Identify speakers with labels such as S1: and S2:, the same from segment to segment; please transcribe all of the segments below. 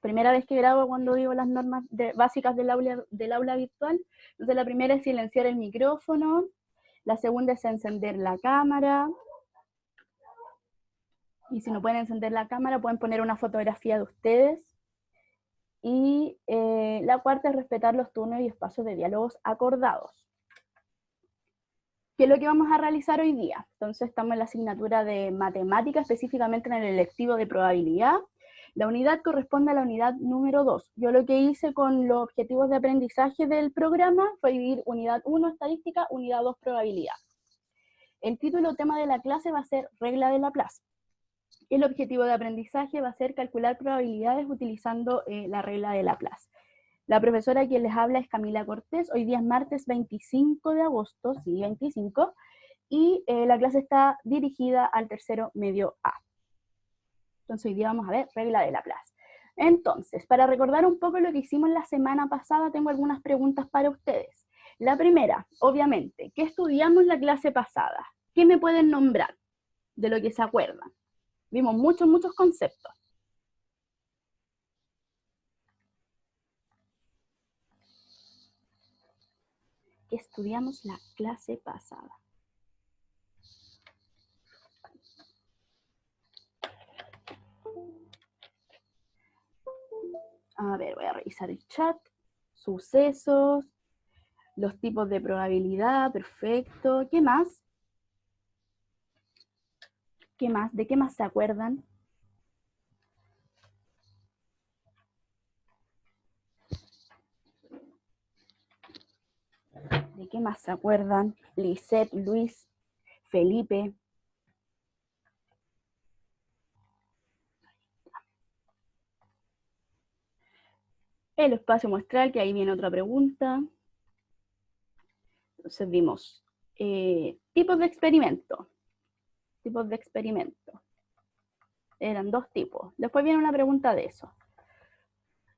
S1: primera vez que grabo cuando digo las normas básicas del aula virtual. Entonces la primera es silenciar el micrófono, la segunda es encender la cámara, y si no pueden encender la cámara pueden poner una fotografía de ustedes, y la cuarta es respetar los turnos y espacios de diálogos acordados. ¿Qué es lo que vamos a realizar hoy día? Entonces estamos en la asignatura de matemática, específicamente en el electivo de probabilidad. La unidad corresponde a la unidad número 2. Yo lo que hice con los objetivos de aprendizaje del programa fue dividir unidad 1 estadística, unidad 2 probabilidad. El título o tema de la clase va a ser regla de Laplace. El objetivo de aprendizaje va a ser calcular probabilidades utilizando la regla de Laplace. La profesora quien les habla es Camila Cortés. Hoy día es martes 25 de agosto, sí, 25, y la clase está dirigida al tercero medio A. Entonces hoy día vamos a ver regla de Laplace. Entonces, para recordar un poco lo que hicimos la semana pasada, tengo algunas preguntas para ustedes. La primera, obviamente, ¿qué estudiamos la clase pasada? ¿Qué me pueden nombrar de lo que se acuerdan? Vimos muchos conceptos. ¿Qué estudiamos la clase pasada? A ver, voy a revisar el chat. Sucesos, los tipos de probabilidad, perfecto. ¿Qué más? ¿Qué más? ¿De qué más se acuerdan? ¿De qué más se acuerdan? Lisette, Luis, Felipe. El espacio muestral, que ahí viene otra pregunta. Entonces vimos tipos de experimento. Tipos de experimento. Eran dos tipos. Después viene una pregunta de eso.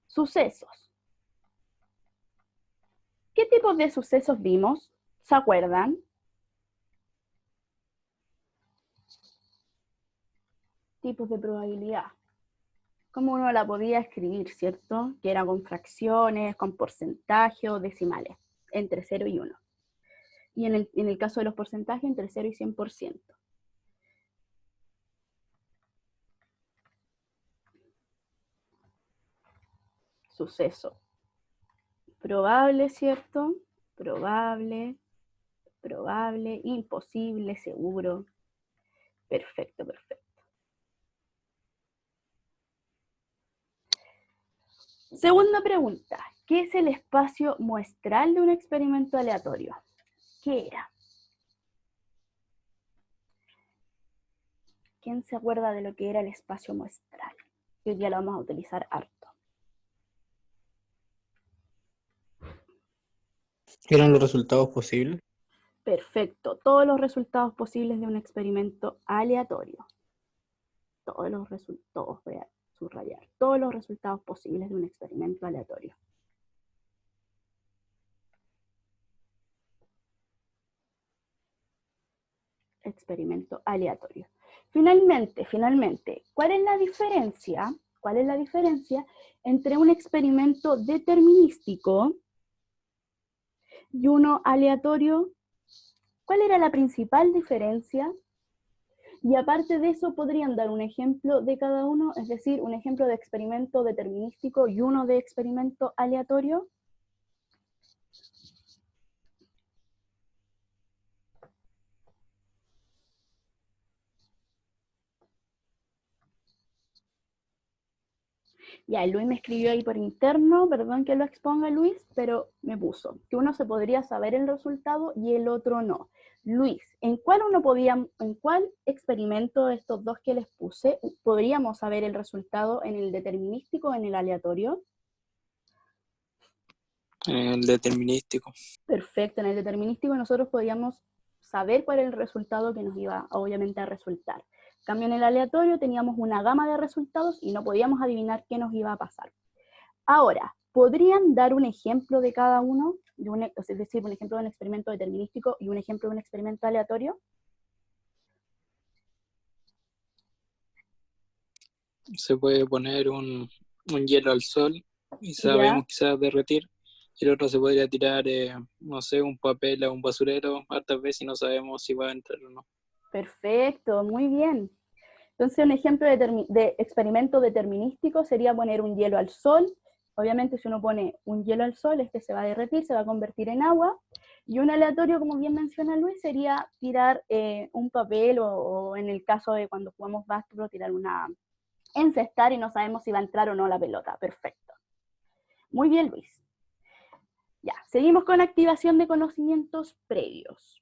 S1: Sucesos. ¿Qué tipos de sucesos vimos? ¿Se acuerdan? Tipos de probabilidad. ¿Cómo uno la podía escribir, cierto? Que era con fracciones, con porcentaje o decimales, entre 0 y 1. Y en el caso de los porcentajes, entre 0 y 100%. Suceso. Probable, ¿cierto? Probable, probable, imposible, seguro. Perfecto, perfecto. Segunda pregunta. ¿Qué es el espacio muestral de un experimento aleatorio? ¿Qué era? ¿Quién se acuerda de lo que era el espacio muestral? Que hoy día lo vamos a utilizar harto.
S2: ¿Eran los resultados posibles?
S1: Perfecto. Todos los resultados posibles de un experimento aleatorio. Todos los resultados, voy a subrayar. Todos los resultados posibles de un experimento aleatorio. Experimento aleatorio. Finalmente, ¿cuál es la diferencia? ¿Cuál es la diferencia entre un experimento determinístico y uno aleatorio? ¿Cuál era la principal diferencia? Y aparte de eso, ¿podrían dar un ejemplo de cada uno? Es decir, un ejemplo de experimento determinístico y uno de experimento aleatorio. Ya, Luis me escribió ahí por interno, perdón que lo exponga Luis, pero me puso que uno se podría saber el resultado y el otro no. Luis, ¿en cuál experimento de estos dos que les puse podríamos saber el resultado, en el determinístico o en el aleatorio?
S2: El determinístico.
S1: Perfecto, en el determinístico nosotros podríamos saber cuál era el resultado que nos iba obviamente a resultar. En cambio, en el aleatorio teníamos una gama de resultados y no podíamos adivinar qué nos iba a pasar. Ahora, ¿podrían dar un ejemplo de cada uno? Es decir, un ejemplo de un experimento determinístico y un ejemplo de un experimento aleatorio.
S2: Se puede poner un un hielo al sol y
S1: ¿Ya?
S2: sabemos que se va a derretir. Y el otro se podría tirar, no sé, un papel a un basurero hartas veces y no sabemos si va a entrar o no.
S1: Perfecto, muy bien. Entonces, un ejemplo de experimento determinístico sería poner un hielo al sol. Obviamente, si uno pone un hielo al sol, este se va a derretir, se va a convertir en agua. Y un aleatorio, como bien menciona Luis, sería tirar un papel o en el caso de cuando jugamos básquetbol, tirar una encestar y no sabemos si va a entrar o no la pelota. Perfecto. Muy bien, Luis. Ya, seguimos con activación de conocimientos previos.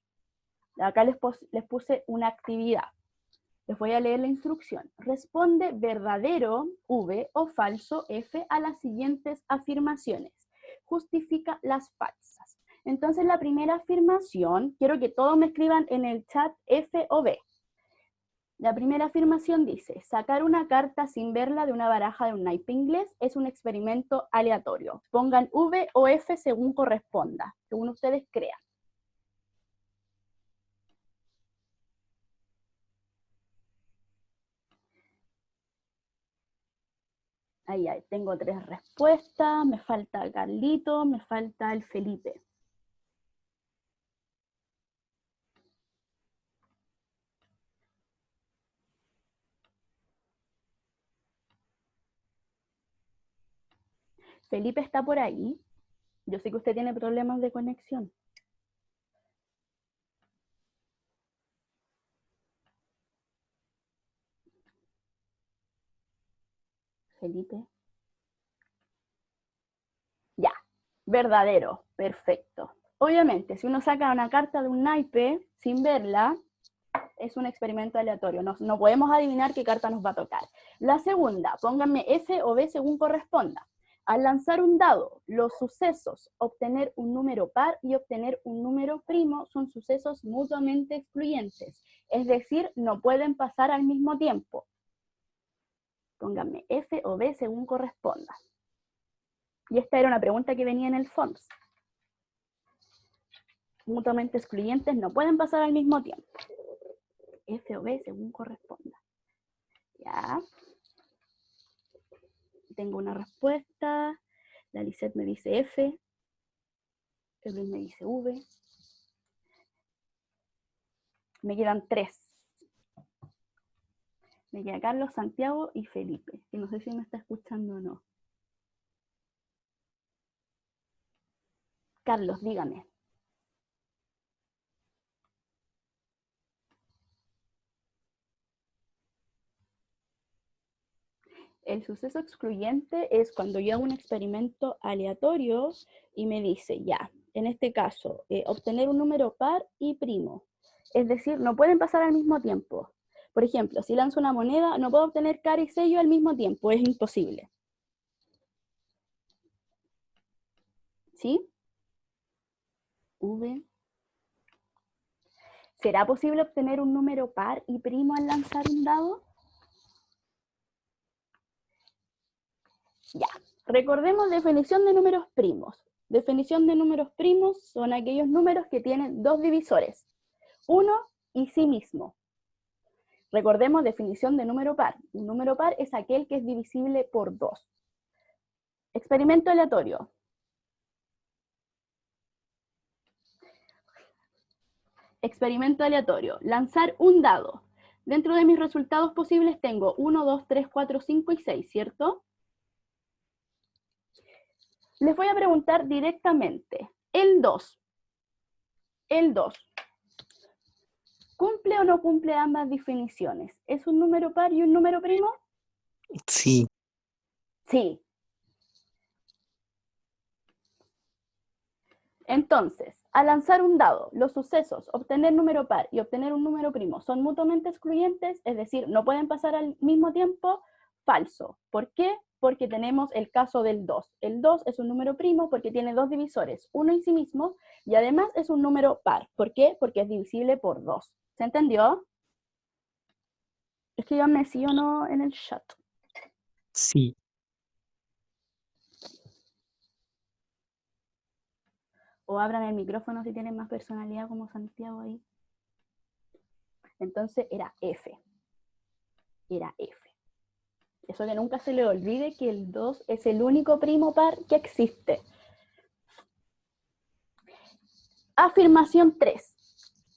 S1: Acá les puse una actividad. Les voy a leer la instrucción. Responde verdadero, V, o falso, F, a las siguientes afirmaciones. Justifica las falsas. Entonces, la primera afirmación, quiero que todos me escriban en el chat F o B. La primera afirmación dice, sacar una carta sin verla de una baraja de un naipe inglés es un experimento aleatorio. Pongan V o F según corresponda, según ustedes crean. Ahí, tengo 3 respuestas, me falta Carlito, me falta el Felipe. Felipe está por ahí. Yo sé que usted tiene problemas de conexión. Felipe. Ya, verdadero, perfecto. Obviamente, si uno saca una carta de un naipe sin verla, es un experimento aleatorio. No podemos adivinar qué carta nos va a tocar. La segunda, pónganme F o B según corresponda. Al lanzar un dado, los sucesos, obtener un número par y obtener un número primo, son sucesos mutuamente excluyentes. Es decir, no pueden pasar al mismo tiempo. Pónganme F o B según corresponda. Y esta era una pregunta que venía en el FOMS. Mutuamente excluyentes no pueden pasar al mismo tiempo. F o B según corresponda. Ya. Tengo una respuesta. La Lisette me dice F. El Luis me dice V. Me quedan 3. Me queda Carlos, Santiago y Felipe. Que no sé si me está escuchando o no. Carlos, dígame. El suceso excluyente es cuando yo hago un experimento aleatorio y me dice, ya, en este caso, obtener un número par y primo. Es decir, no pueden pasar al mismo tiempo. Por ejemplo, si lanzo una moneda, no puedo obtener cara y sello al mismo tiempo, es imposible. ¿Sí? V. ¿Será posible obtener un número par y primo al lanzar un dado? Ya, recordemos definición de números primos. Definición de números primos son aquellos números que tienen 2 divisores, 1 y sí mismo. Recordemos definición de número par. Un número par es aquel que es divisible por 2. Experimento aleatorio. Experimento aleatorio. Lanzar un dado. Dentro de mis resultados posibles tengo 1, 2, 3, 4, 5 y 6, ¿cierto? Les voy a preguntar directamente. El 2. ¿Cumple o no cumple ambas definiciones? ¿Es un número par y un número primo?
S2: Sí.
S1: Sí. Entonces, al lanzar un dado, los sucesos, obtener número par y obtener un número primo son mutuamente excluyentes, es decir, no pueden pasar al mismo tiempo. Falso. ¿Por qué? Porque tenemos el caso del 2. El 2 es un número primo porque tiene 2 divisores, uno en sí mismo, y además es un número par. ¿Por qué? Porque es divisible por 2. ¿Se entendió? Escríbanme sí o no en el chat.
S2: Sí.
S1: O abran el micrófono si tienen más personalidad como Santiago ahí. Entonces era F. Era F. Eso que nunca se le olvide que el 2 es el único primo par que existe. Afirmación 3.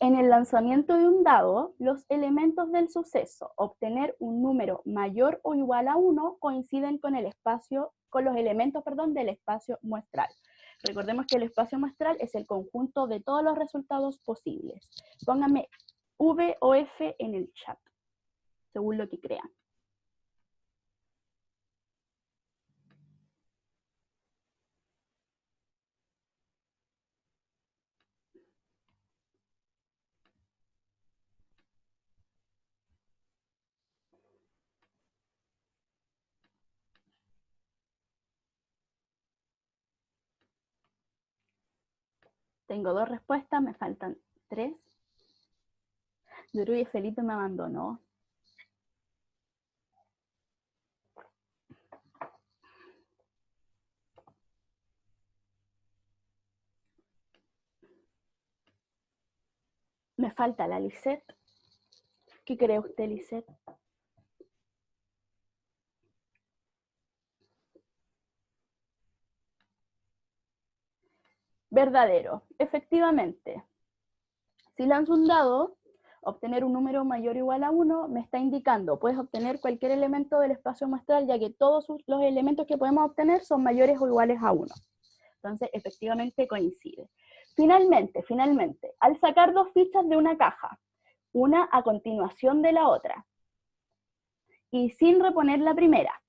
S1: En el lanzamiento de un dado, los elementos del suceso, obtener un número mayor o igual a 1, coinciden con los elementos del espacio muestral. Recordemos que el espacio muestral es el conjunto de todos los resultados posibles. Pónganme V o F en el chat, según lo que crean. Tengo 2 respuestas, me faltan 3. Yuri Felipe me abandonó. Me falta la Lisette. ¿Qué cree usted, Lisette? Verdadero. Efectivamente. Si lanzo un dado, obtener un número mayor o igual a 1 me está indicando, puedes obtener cualquier elemento del espacio muestral, ya que todos los elementos que podemos obtener son mayores o iguales a 1. Entonces, efectivamente coincide. Finalmente, al sacar 2 fichas de una caja, una a continuación de la otra, y sin reponer la primera,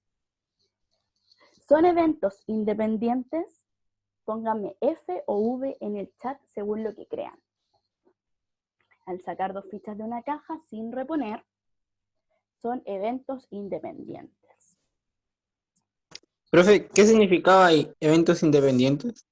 S1: ¿son eventos independientes? Pónganme F o V en el chat según lo que crean. Al sacar 2 fichas de una caja sin reponer, son eventos independientes.
S3: Profe, ¿qué significaba ahí eventos independientes?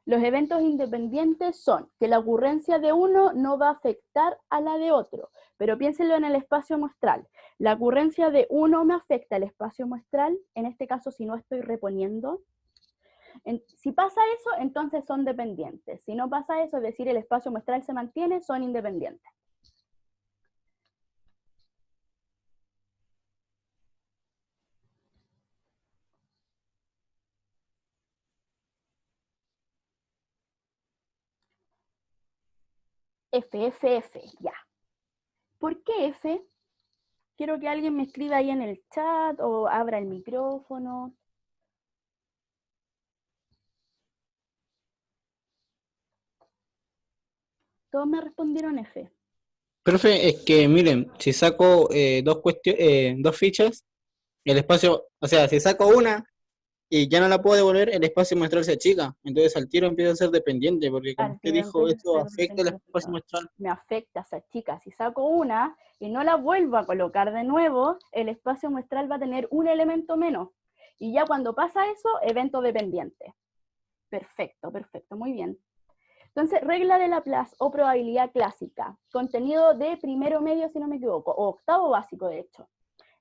S1: Los eventos independientes son que la ocurrencia de uno no va a afectar a la de otro, pero piénsenlo en el espacio muestral. La ocurrencia de uno me afecta al espacio muestral, en este caso si no estoy reponiendo. Si pasa eso, entonces son dependientes. Si no pasa eso, es decir, el espacio muestral se mantiene, son independientes. F, ya. ¿Por qué F? Quiero que alguien me escriba ahí en el chat o abra el micrófono. Todos me respondieron F.
S3: Profe, es que miren, si saco dos fichas, el espacio, o sea, si saco una y ya no la puedo devolver, el espacio muestral se achica. Entonces al tiro empieza a ser dependiente, porque como
S1: Al
S3: usted
S1: tiro
S3: dijo,
S1: empieza a
S3: eso
S1: ser
S3: afecta el
S1: dependiente.
S3: espacio muestral.
S1: Me afecta esa chica. Si saco una y no la vuelvo a colocar de nuevo, el espacio muestral va a tener un elemento menos. Y ya cuando pasa eso, evento dependiente. Perfecto, muy bien. Entonces, regla de Laplace o probabilidad clásica. Contenido de primero medio, si no me equivoco, o octavo básico, de hecho.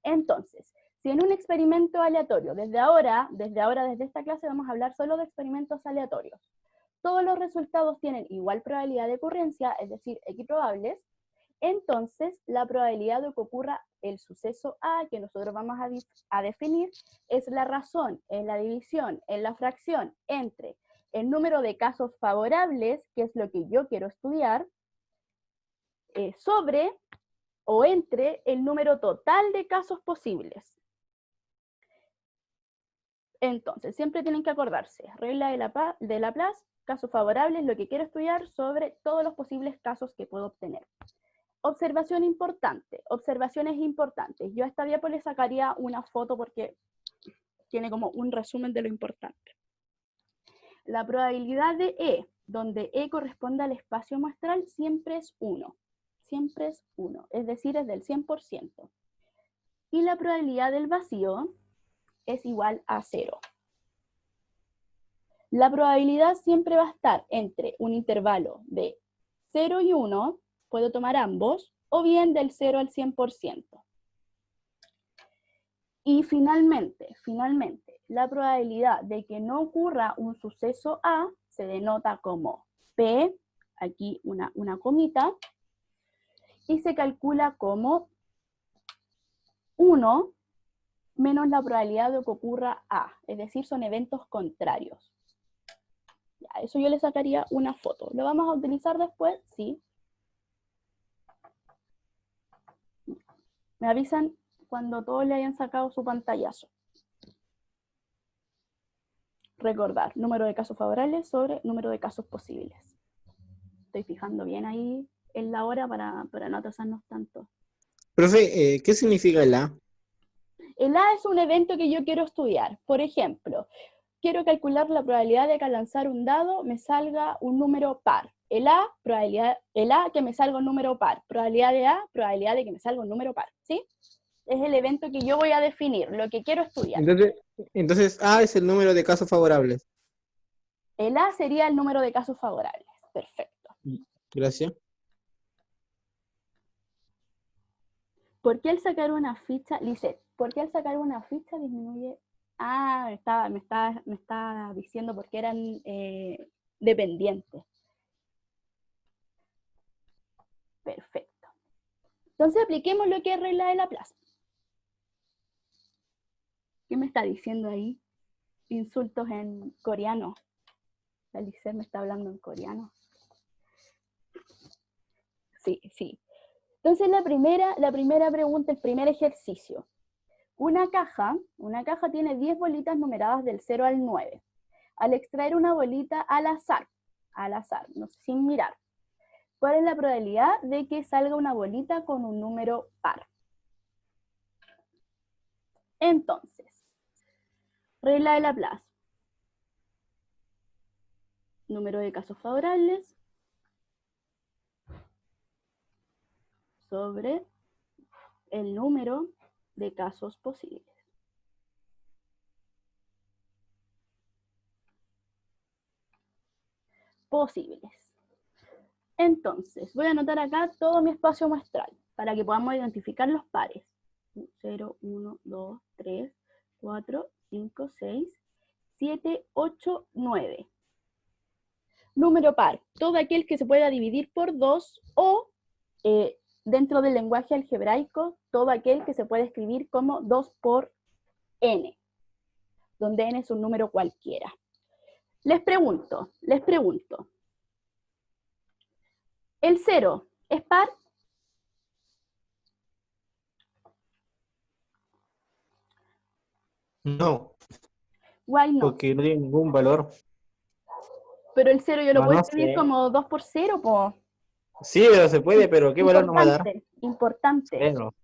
S1: Entonces, si en un experimento aleatorio, desde esta clase vamos a hablar solo de experimentos aleatorios, todos los resultados tienen igual probabilidad de ocurrencia, es decir, equiprobables, entonces la probabilidad de que ocurra el suceso A, que nosotros vamos a definir, es la razón en la división, en la fracción entre el número de casos favorables, que es lo que yo quiero estudiar, sobre o entre el número total de casos posibles. Entonces, siempre tienen que acordarse, regla de Laplace, casos favorables, lo que quiero estudiar sobre todos los posibles casos que puedo obtener. Observaciones importantes. Yo a esta diapo le sacaría una foto porque tiene como un resumen de lo importante. La probabilidad de E, donde E corresponde al espacio muestral, siempre es 1. Siempre es 1, es decir, es del 100%. Y la probabilidad del vacío es igual a 0. La probabilidad siempre va a estar entre un intervalo de 0 y 1, puedo tomar ambos, o bien del 0 al 100%. Y finalmente, la probabilidad de que no ocurra un suceso A se denota como P, aquí una comita, y se calcula como 1 menos la probabilidad de que ocurra A, es decir, son eventos contrarios. Ya, eso yo le sacaría una foto. ¿Lo vamos a utilizar después? Sí. Me avisan cuando todos le hayan sacado su pantallazo. Recordar, número de casos favorables sobre número de casos posibles. Estoy fijando bien ahí en la hora para no atrasarnos tanto.
S3: Profe, ¿qué significa el A?
S1: El A es un evento que yo quiero estudiar. Por ejemplo, quiero calcular la probabilidad de que al lanzar un dado me salga un número par. El A que me salga un número par. Probabilidad de A, probabilidad de que me salga un número par. ¿Sí? Es el evento que yo voy a definir, lo que quiero estudiar.
S3: Entonces A es el número de casos favorables.
S1: El A sería el número de casos favorables. Perfecto.
S3: Gracias.
S1: ¿Por qué al sacar una ficha, Lisette, por qué al sacar una ficha disminuye? Ah, me está diciendo porque eran dependientes. Perfecto. Entonces apliquemos lo que es regla de Laplace. ¿Qué me está diciendo ahí? Insultos en coreano. La Lisette me está hablando en coreano. Sí, sí. Entonces la primera pregunta, el primer ejercicio. Una caja tiene 10 bolitas numeradas del 0 al 9. Al extraer una bolita al azar, no, sin mirar, ¿cuál es la probabilidad de que salga una bolita con un número par? Entonces, regla de Laplace. Número de casos favorables sobre el número de casos posibles. Entonces, voy a anotar acá todo mi espacio muestral para que podamos identificar los pares. 0, 1, 2, 3, 4, 5, 6, 7, 8, 9. Número par, todo aquel que se pueda dividir por 2 o, dentro del lenguaje algebraico, todo aquel que se puede escribir como 2 por n, donde n es un número cualquiera. Les pregunto, ¿el 0 es par?
S3: No,
S1: Why no?
S3: porque no tiene ningún valor.
S1: Pero el 0 yo lo
S3: No,
S1: puedo
S3: no
S1: escribir
S3: sé.
S1: como 2 por 0, po.
S3: Sí, pero se puede, pero ¿qué valor nos va a dar?
S1: Importante.
S3: Cero.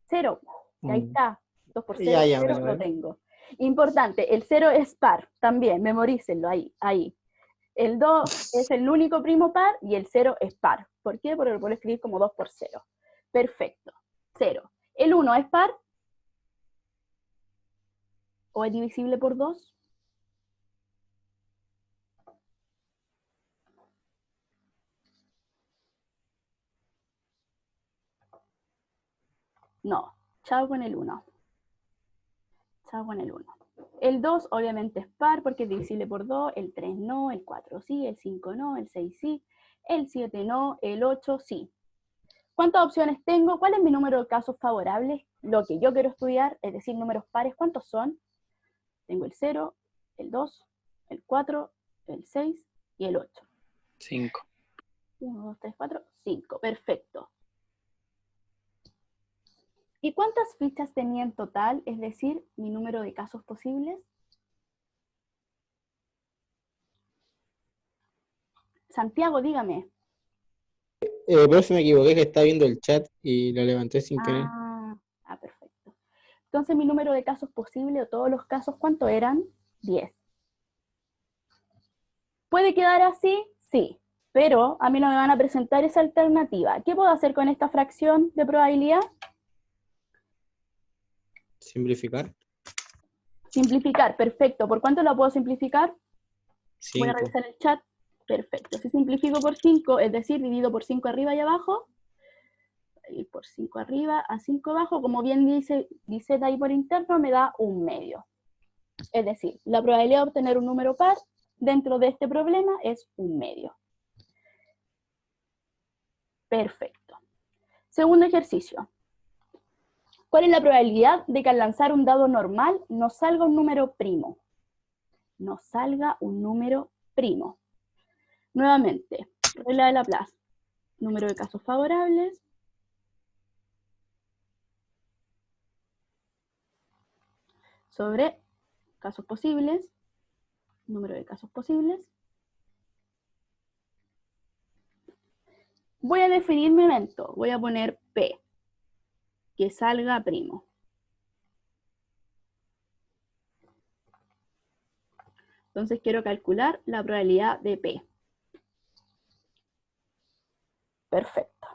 S1: 0. Y ahí
S3: Mm.
S1: está. 2 por 0,
S3: Ya,
S1: 0,
S3: vale,
S1: lo
S3: vale.
S1: tengo. Importante, el 0 es par, también, memorícenlo ahí. El 2 es el único primo par y el 0 es par. ¿Por qué? Porque lo puedo escribir como 2 por 0. Perfecto. 0. ¿El 1 es par? ¿O es divisible por 2? No. Chao con el 1. Chao con el 1. El 2 obviamente es par porque es divisible por 2, el 3 no, el 4 sí, el 5 no, el 6 sí, el 7 no, el 8 sí. ¿Cuántas opciones tengo? ¿Cuál es mi número de casos favorables? Lo que yo quiero estudiar, es decir, números pares, ¿cuántos son? Tengo el 0, el 2, el 4, el 6 y el 8.
S2: 5.
S1: 1, 2, 3, 4, 5. Perfecto. ¿Y cuántas fichas tenía en total? Es decir, mi número de casos posibles. Santiago, dígame.
S3: Profe, me equivoqué que estaba viendo el chat y lo levanté sin querer.
S1: Perfecto. Entonces mi número de casos posibles, o todos los casos, ¿cuánto eran? 10. ¿Puede quedar así? Sí. Pero a mí no me van a presentar esa alternativa. ¿Qué puedo hacer con esta fracción de probabilidad?
S3: Simplificar.
S1: Simplificar, perfecto. ¿Por cuánto la puedo simplificar? Voy a
S3: 5.
S1: revisar el chat. Perfecto. Si simplifico por 5, es decir, divido por 5 arriba y abajo, y por 5 arriba a 5 abajo, como bien dice ahí por interno, me da un medio. Es decir, la probabilidad de obtener un número par dentro de este problema es un medio. Perfecto. Segundo ejercicio. ¿Cuál es la probabilidad de que al lanzar un dado normal nos salga un número primo? Nos salga un número primo. Nuevamente, regla de Laplace. Número de casos favorables. Sobre casos posibles. Número de casos posibles. Voy a definir mi evento. Voy a poner P. Que salga primo. Entonces quiero calcular la probabilidad de P. Perfecto.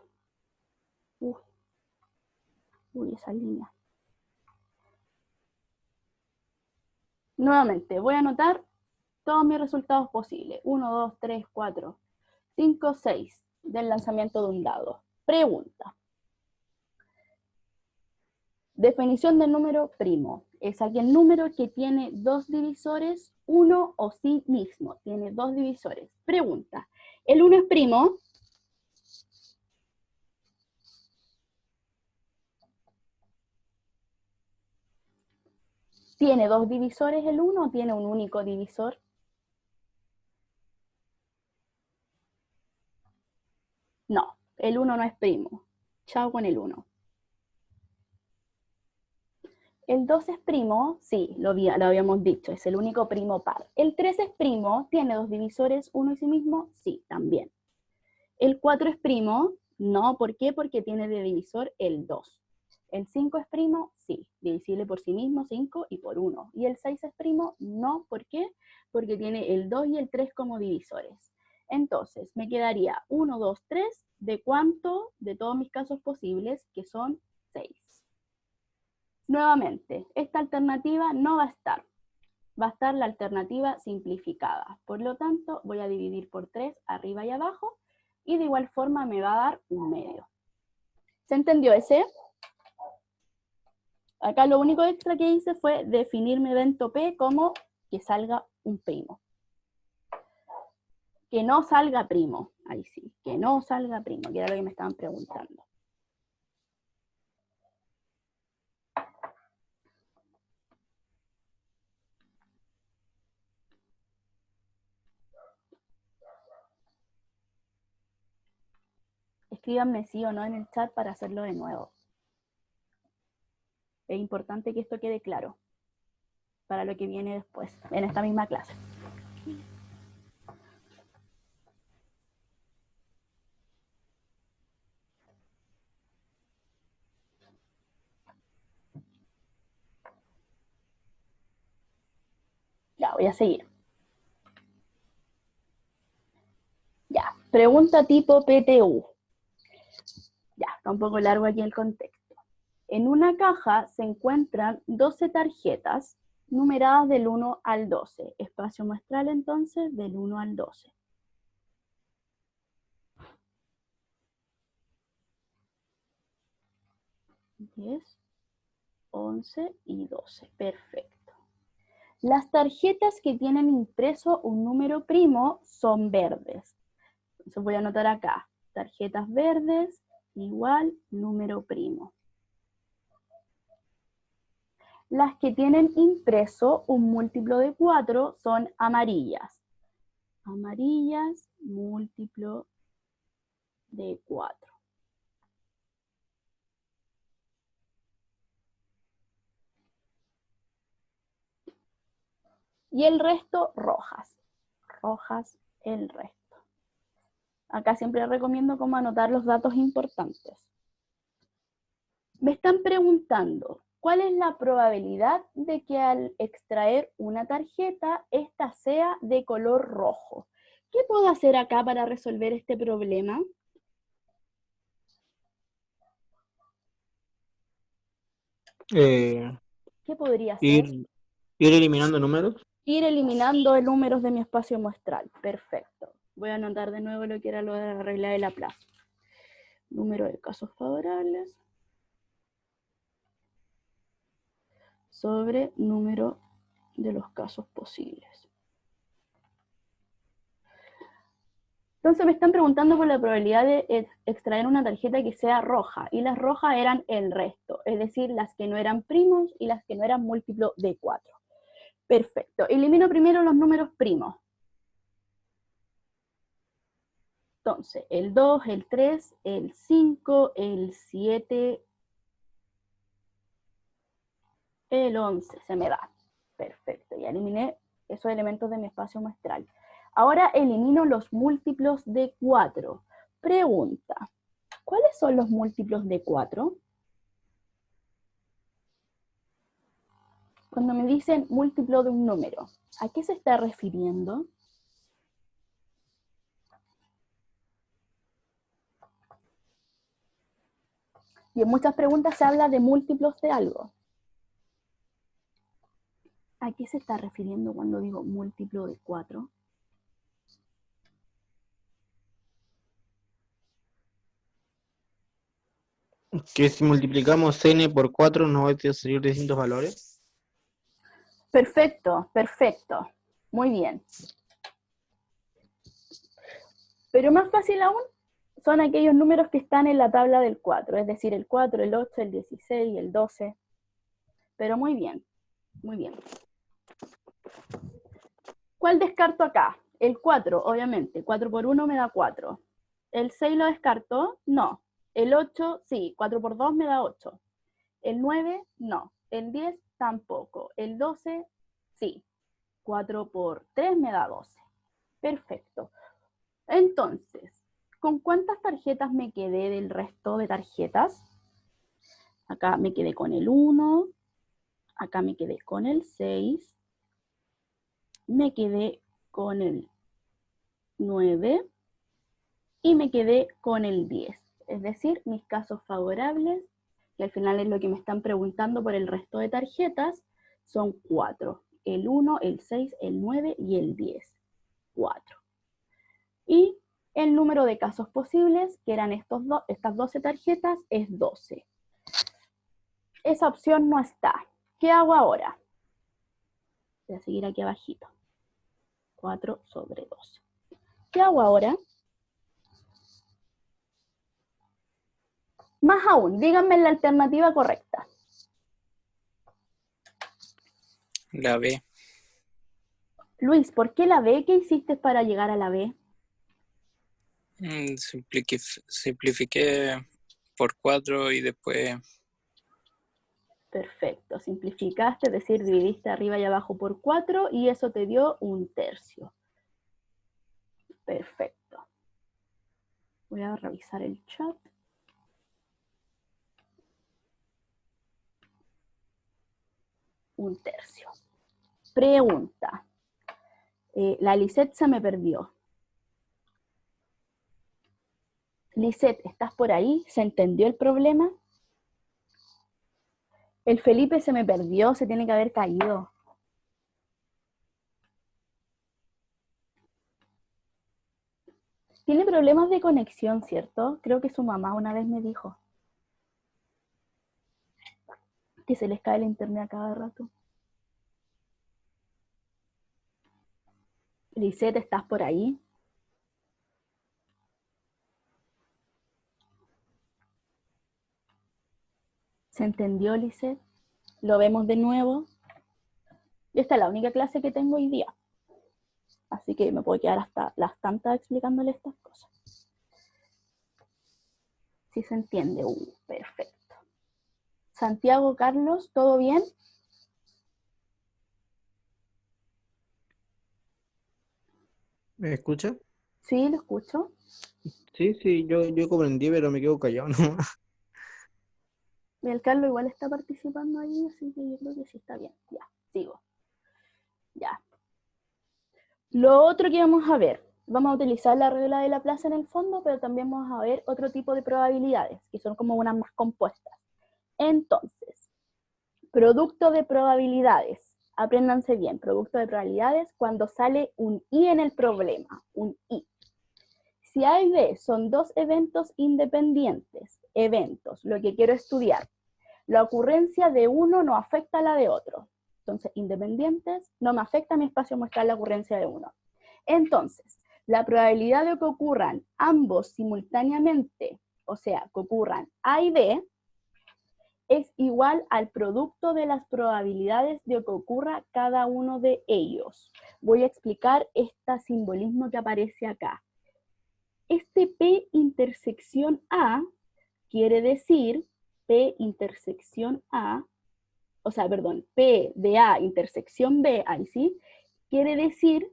S1: Uy, esa línea. Nuevamente, voy a anotar todos mis resultados posibles. 1, 2, 3, 4, 5, 6 del lanzamiento de un dado. Pregunta. Definición del número primo. Es aquel número que tiene dos divisores, uno o sí mismo. Tiene dos divisores. Pregunta. ¿El 1 es primo? ¿Tiene dos divisores el 1 o tiene un único divisor? No, el 1 no es primo. Chao con el 1. El 2 es primo, sí, lo habíamos dicho, es el único primo par. El 3 es primo, ¿tiene dos divisores, uno y sí mismo? Sí, también. El 4 es primo, no, ¿por qué? Porque tiene de divisor el 2. El 5 es primo, sí, divisible por sí mismo, 5 y por 1. Y el 6 es primo, no, ¿por qué? Porque tiene el 2 y el 3 como divisores. Entonces, me quedaría 1, 2, 3, ¿de cuánto? De todos mis casos posibles, que son 6. Nuevamente, esta alternativa no va a estar. Va a estar la alternativa simplificada. Por lo tanto, voy a dividir por 3 arriba y abajo, y de igual forma me va a dar un medio. ¿Se entendió ese? Acá lo único extra que hice fue definir mi evento P como que salga un primo. Que no salga primo. Ahí sí, que no salga primo, que era lo que me estaban preguntando. Escríbanme sí o no en el chat para hacerlo de nuevo. Es importante que esto quede claro para lo que viene después, en esta misma clase. Ya, voy a seguir. Ya, pregunta tipo PTU. Ya, está un poco largo aquí el contexto. En una caja se encuentran 12 tarjetas numeradas del 1 al 12. Espacio muestral entonces del 1 al 12. 10, 11 y 12. Perfecto. Las tarjetas que tienen impreso un número primo son verdes. Entonces voy a anotar acá. Tarjetas verdes igual número primo. Las que tienen impreso un múltiplo de 4 son amarillas. Amarillas, múltiplo de 4. Y el resto, rojas. Rojas el resto. Acá siempre recomiendo cómo anotar los datos importantes. Me están preguntando, ¿cuál es la probabilidad de que al extraer una tarjeta, esta sea de color rojo? ¿Qué puedo hacer acá para resolver este problema? ¿Qué podría ser?
S3: Ir eliminando números.
S1: Ir eliminando números de mi espacio muestral. Perfecto. Voy a anotar de nuevo lo que era lo de la regla de Laplace. Número de casos favorables sobre número de los casos posibles. Entonces me están preguntando por la probabilidad de extraer una tarjeta que sea roja, y las rojas eran el resto, es decir, las que no eran primos y las que no eran múltiplo de 4. Perfecto, elimino primero los números primos. Entonces, el 2, el 3, el 5, el 7, el 11, se me da. Perfecto, ya eliminé esos elementos de mi espacio muestral. Ahora elimino los múltiplos de 4. Pregunta, ¿cuáles son los múltiplos de 4? Cuando me dicen múltiplo de un número, ¿a qué se está refiriendo? Y en muchas preguntas se habla de múltiplos de algo. ¿A qué se está refiriendo cuando digo múltiplo de 4?
S3: Que si multiplicamos n por 4 nos va a salir distintos valores.
S1: Perfecto, perfecto. Muy bien. Pero más fácil aún son aquellos números que están en la tabla del 4, es decir, el 4, el 8, el 16, el 12. Pero muy bien, muy bien. ¿Cuál descarto acá? El 4, obviamente. 4 por 1 me da 4. ¿El 6 lo descarto? No. El 8, sí. 4 por 2 me da 8. El 9, no. El 10, tampoco. El 12, sí. 4 por 3 me da 12. Perfecto. Entonces, ¿con cuántas tarjetas me quedé del resto de tarjetas? Acá me quedé con el 1. Acá me quedé con el 6. Me quedé con el 9. Y me quedé con el 10. Es decir, mis casos favorables, que al final es lo que me están preguntando por el resto de tarjetas, son 4. El 1, el 6, el 9 y el 10. 4. Y el número de casos posibles, que eran estas 12 tarjetas, es 12. Esa opción no está. ¿Qué hago ahora? Voy a seguir aquí abajito. 4 sobre 12. ¿Qué hago ahora? Más aún, díganme la alternativa correcta.
S2: La B.
S1: Luis, ¿por qué la B? ¿Qué hiciste para llegar a la B?
S2: Simplifiqué por 4 y después...
S1: Perfecto, simplificaste, es decir, dividiste arriba y abajo por 4 y eso te dio 1/3. Perfecto. Voy a revisar el chat. Un tercio. Pregunta. La Lisette se me perdió. Lisette, ¿estás por ahí? ¿Se entendió el problema? El Felipe se me perdió, se tiene que haber caído. Tiene problemas de conexión, ¿cierto? Creo que su mamá una vez me dijo que se les cae el internet a cada rato. Lisette, ¿estás por ahí? ¿Se entendió, Lisette? ¿Lo vemos de nuevo? Y esta es la única clase que tengo hoy día. Así que me puedo quedar hasta las tantas explicándole estas cosas. Sí se entiende. Perfecto. Santiago, Carlos, ¿todo bien?
S3: ¿Me escucha?
S1: Sí, lo escucho.
S3: Sí, yo comprendí, pero me quedo callado nomás.
S1: Y el Carlos igual está participando ahí, así que yo creo que sí está bien. Ya, sigo. Ya. Lo otro que vamos a ver, vamos a utilizar la regla de Laplace en el fondo, pero también vamos a ver otro tipo de probabilidades, que son como unas más compuestas. Entonces, producto de probabilidades. Apréndanse bien, producto de probabilidades cuando sale un I en el problema, un I. Si A y B son dos eventos independientes, lo que quiero estudiar, la ocurrencia de uno no afecta a la de otro. Entonces, independientes, no me afecta a mi espacio muestral la ocurrencia de uno. Entonces, La probabilidad de que ocurran ambos simultáneamente, o sea, que ocurran A y B, es igual al producto de las probabilidades de que ocurra cada uno de ellos. Voy a explicar este simbolismo que aparece acá. Este P intersección A quiere decir P intersección A, o sea, perdón, P de A intersección B, ahí sí, quiere decir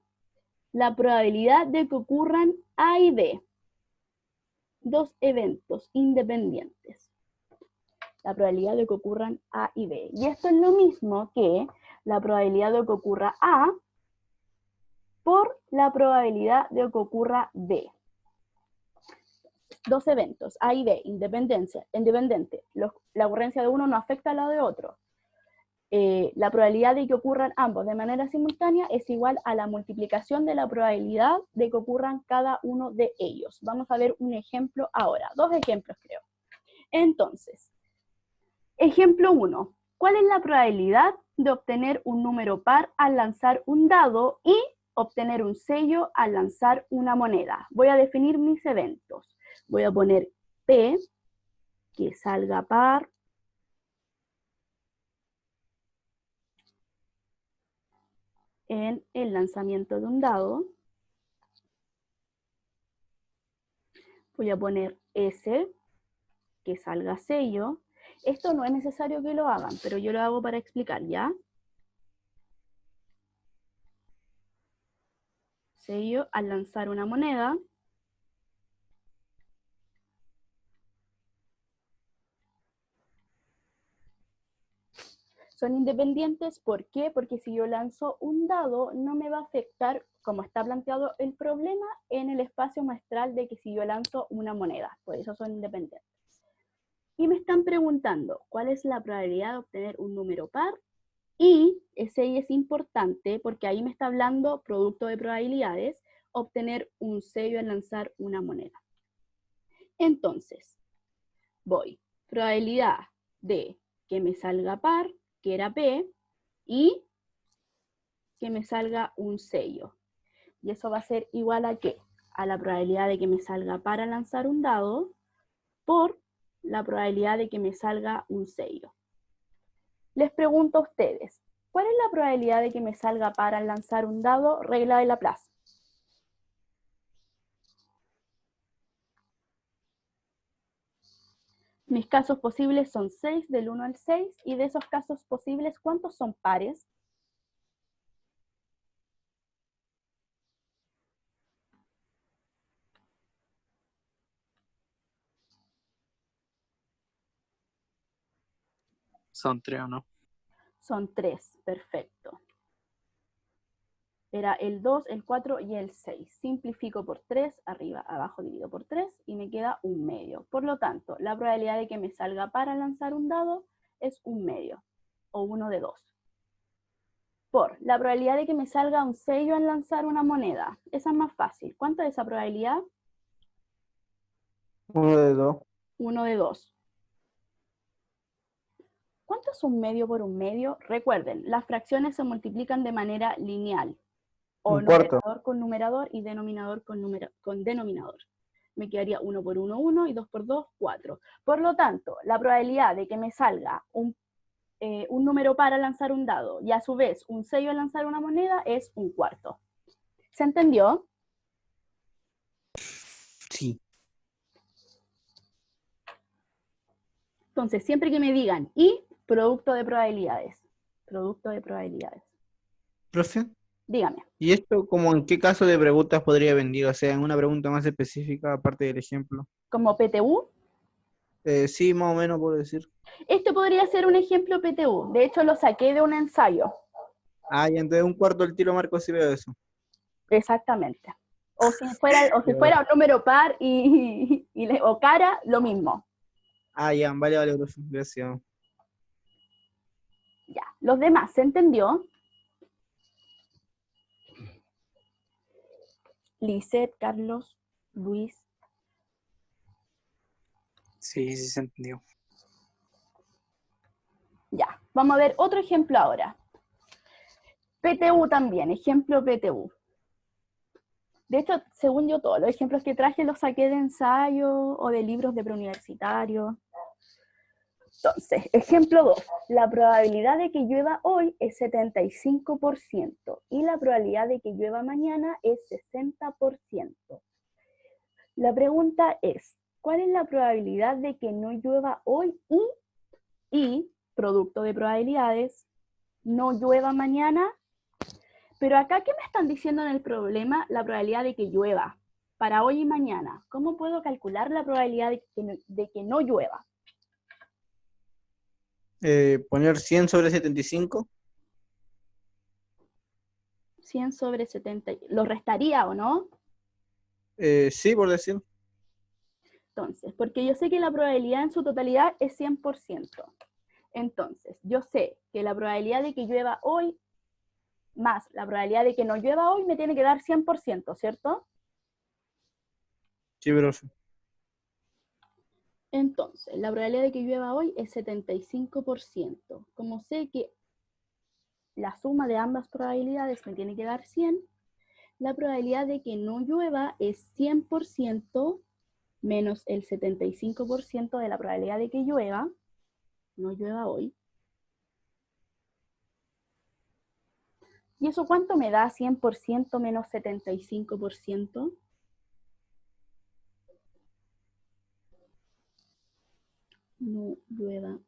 S1: la probabilidad de que ocurran A y B, dos eventos independientes. La probabilidad de que ocurran A y B. Y esto es lo mismo que la probabilidad de que ocurra A por la probabilidad de que ocurra B. Dos eventos, A y B, independiente. La ocurrencia de uno no afecta a la de otro. La probabilidad de que ocurran ambos de manera simultánea es igual a la multiplicación de la probabilidad de que ocurran cada uno de ellos. Vamos a ver un ejemplo ahora, dos ejemplos creo. Entonces, ejemplo 1. ¿Cuál es la probabilidad de obtener un número par al lanzar un dado y obtener un sello al lanzar una moneda? Voy a definir mis eventos. Voy a poner P, que salga par, en el lanzamiento de un dado. Voy a poner S, que salga sello. Esto no es necesario que lo hagan, pero yo lo hago para explicar, ¿ya? Sello al lanzar una moneda. Son independientes, ¿por qué? Porque si yo lanzo un dado, no me va a afectar, como está planteado el problema, en el espacio muestral de que si yo lanzo una moneda. Por eso son independientes. Y me están preguntando, ¿cuál es la probabilidad de obtener un número par? Y ese ahí es importante, porque ahí me está hablando, producto de probabilidades, obtener un sello al lanzar una moneda. Entonces, voy, probabilidad de que me salga par, que era P, y que me salga un sello. Y eso va a ser igual a ¿qué? A la probabilidad de que me salga para lanzar un dado por la probabilidad de que me salga un sello. Les pregunto a ustedes, ¿cuál es la probabilidad de que me salga para lanzar un dado? Regla de Laplace. Mis casos posibles son 6 del 1 al 6, y de esos casos posibles, ¿cuántos son pares?
S2: Son 3 o no.
S1: Son 3, perfecto. Era el 2, el 4 y el 6. Simplifico por 3, arriba, abajo divido por 3, y me queda un medio. Por lo tanto, la probabilidad de que me salga para lanzar un dado es un medio, o 1 de 2. Por la probabilidad de que me salga un sello al lanzar una moneda. Esa es más fácil. ¿Cuánto es esa probabilidad?
S3: 1 de 2.
S1: 1 de 2. ¿Cuánto es un medio por un medio? Recuerden, las fracciones se multiplican de manera lineal. O
S3: Un cuarto.
S1: numerador con numerador y denominador con denominador. Me quedaría 1 por 1, 1, y 2 por 2, 4. Por lo tanto, la probabilidad de que me salga un número para lanzar un dado y a su vez un sello al lanzar una moneda es un cuarto. ¿Se entendió?
S3: Sí.
S1: Entonces, siempre que me digan y producto de probabilidades. Producto de probabilidades.
S3: Profe,
S1: Dígame.
S3: ¿y esto como en qué caso de preguntas podría venir? O sea, en una pregunta más específica, aparte del ejemplo.
S1: Como PTU.
S3: Sí, más o menos puedo decir.
S1: Este podría ser un ejemplo PTU. De hecho, lo saqué de un ensayo.
S3: Ah, y entonces un cuarto del tiro marco si veo eso.
S1: Exactamente. O si fuera un número par o cara, lo mismo.
S3: Ah, ya, vale, vale, profe. Gracias.
S1: Ya. Los demás, ¿se entendió? Lisette, Carlos, Luis.
S2: Sí, sí se entendió.
S1: Ya. Vamos a ver otro ejemplo ahora. PTU también, ejemplo PTU. De hecho, según yo, todos los ejemplos que traje los saqué de ensayo o de libros de preuniversitario. Entonces, ejemplo 2. La probabilidad de que llueva hoy es 75% y la probabilidad de que llueva mañana es 60%. La pregunta es, ¿cuál es la probabilidad de que no llueva hoy y producto de probabilidades, no llueva mañana? Pero acá, ¿qué me están diciendo en el problema? La probabilidad de que llueva para hoy y mañana. ¿Cómo puedo calcular la probabilidad de que no llueva?
S3: Poner 100 sobre 75.
S1: 100 sobre 70. ¿Lo restaría o no?
S3: Sí, por decir.
S1: Entonces, porque yo sé que la probabilidad en su totalidad es 100%. Entonces, yo sé que la probabilidad de que llueva hoy más la probabilidad de que no llueva hoy me tiene que dar 100%, ¿cierto?
S3: Sí, profe.
S1: Entonces, la probabilidad de que llueva hoy es 75%. Como sé que la suma de ambas probabilidades me tiene que dar 100, la probabilidad de que no llueva es 100% menos el 75% de la probabilidad de que llueva, no llueva hoy. ¿Y eso cuánto me da 100% menos 75%? No llueva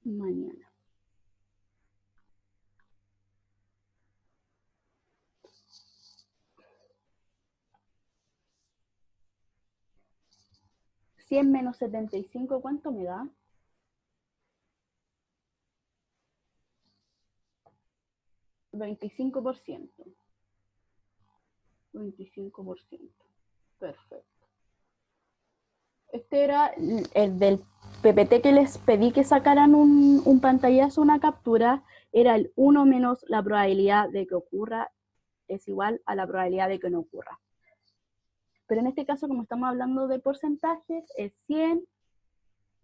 S1: mañana. ¿100 menos 75 cuánto me da? 25%. 25%. Perfecto. Este era el del PPT que les pedí que sacaran un pantallazo, una captura. Era el 1 menos la probabilidad de que ocurra es igual a la probabilidad de que no ocurra. Pero en este caso, como estamos hablando de porcentajes, es 100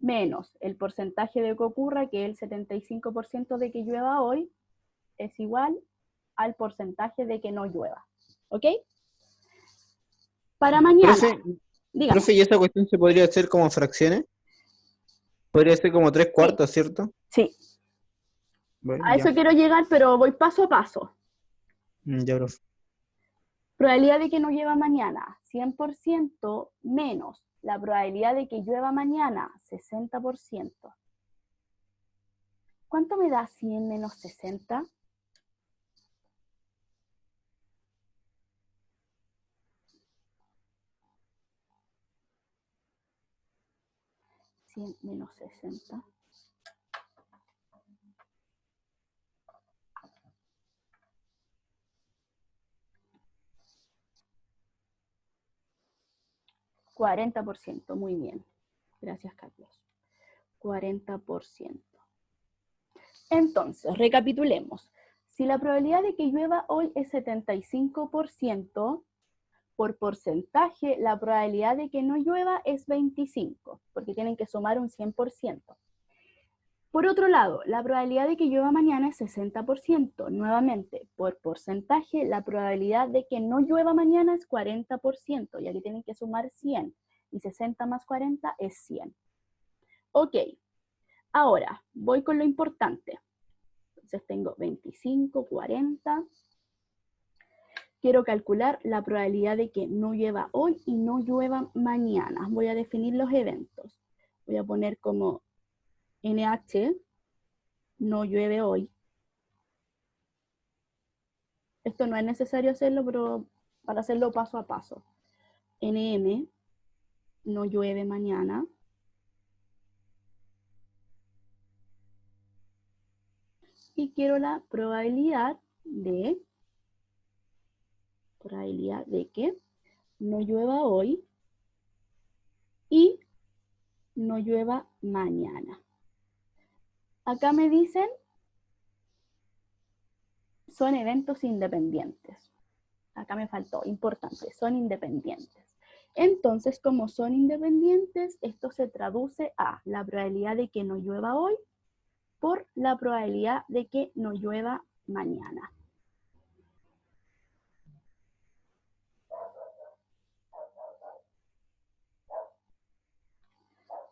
S1: menos el porcentaje de que ocurra, que es el 75% de que llueva hoy, es igual al porcentaje de que no llueva. ¿Ok? Para mañana, dígame.
S3: Profe, ¿y esta cuestión se podría hacer como fracciones? Podría ser como 3/4, ¿cierto?
S1: Sí,
S3: Bueno,
S1: a eso quiero llegar, pero voy paso a paso.
S3: Ya, profe.
S1: Probabilidad de que no llueva mañana, 100% menos la probabilidad de que llueva mañana, 60%. ¿Cuánto me da 100 menos 60? 100 menos 60. %, muy bien. Gracias, Carlos. 40%. Entonces, recapitulemos. Si la probabilidad de que llueva hoy es 75%, por porcentaje, la probabilidad de que no llueva es 25, porque tienen que sumar un 100%. Por otro lado, la probabilidad de que llueva mañana es 60%. Nuevamente, por porcentaje, la probabilidad de que no llueva mañana es 40%, y aquí tienen que sumar 100, y 60 más 40 es 100. Ok, ahora voy con lo importante. Entonces tengo 25, 40. Quiero calcular la probabilidad de que no llueva hoy y no llueva mañana. Voy a definir los eventos. Voy a poner como NH, no llueve hoy. Esto no es necesario hacerlo, pero para hacerlo paso a paso. NM, no llueve mañana. Y quiero la probabilidad de que no llueva hoy y no llueva mañana. Acá me dicen, son eventos independientes. Acá me faltó, importante, son independientes. Entonces, como son independientes, esto se traduce a la probabilidad de que no llueva hoy por la probabilidad de que no llueva mañana.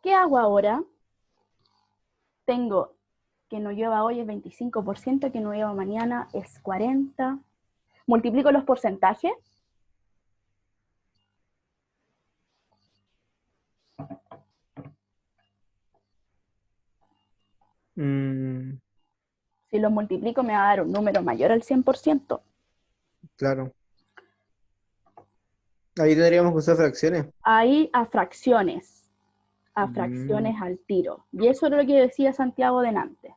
S1: ¿Qué hago ahora? Tengo que no llueva hoy es 25%, que no llueva mañana es 40%. Multiplico los porcentajes.
S3: Mm,
S1: Si los multiplico me va a dar un número mayor al 100%.
S3: claro. Ahí tendríamos que usar fracciones.
S1: Ahí a fracciones al tiro. Y eso es lo que decía Santiago delante.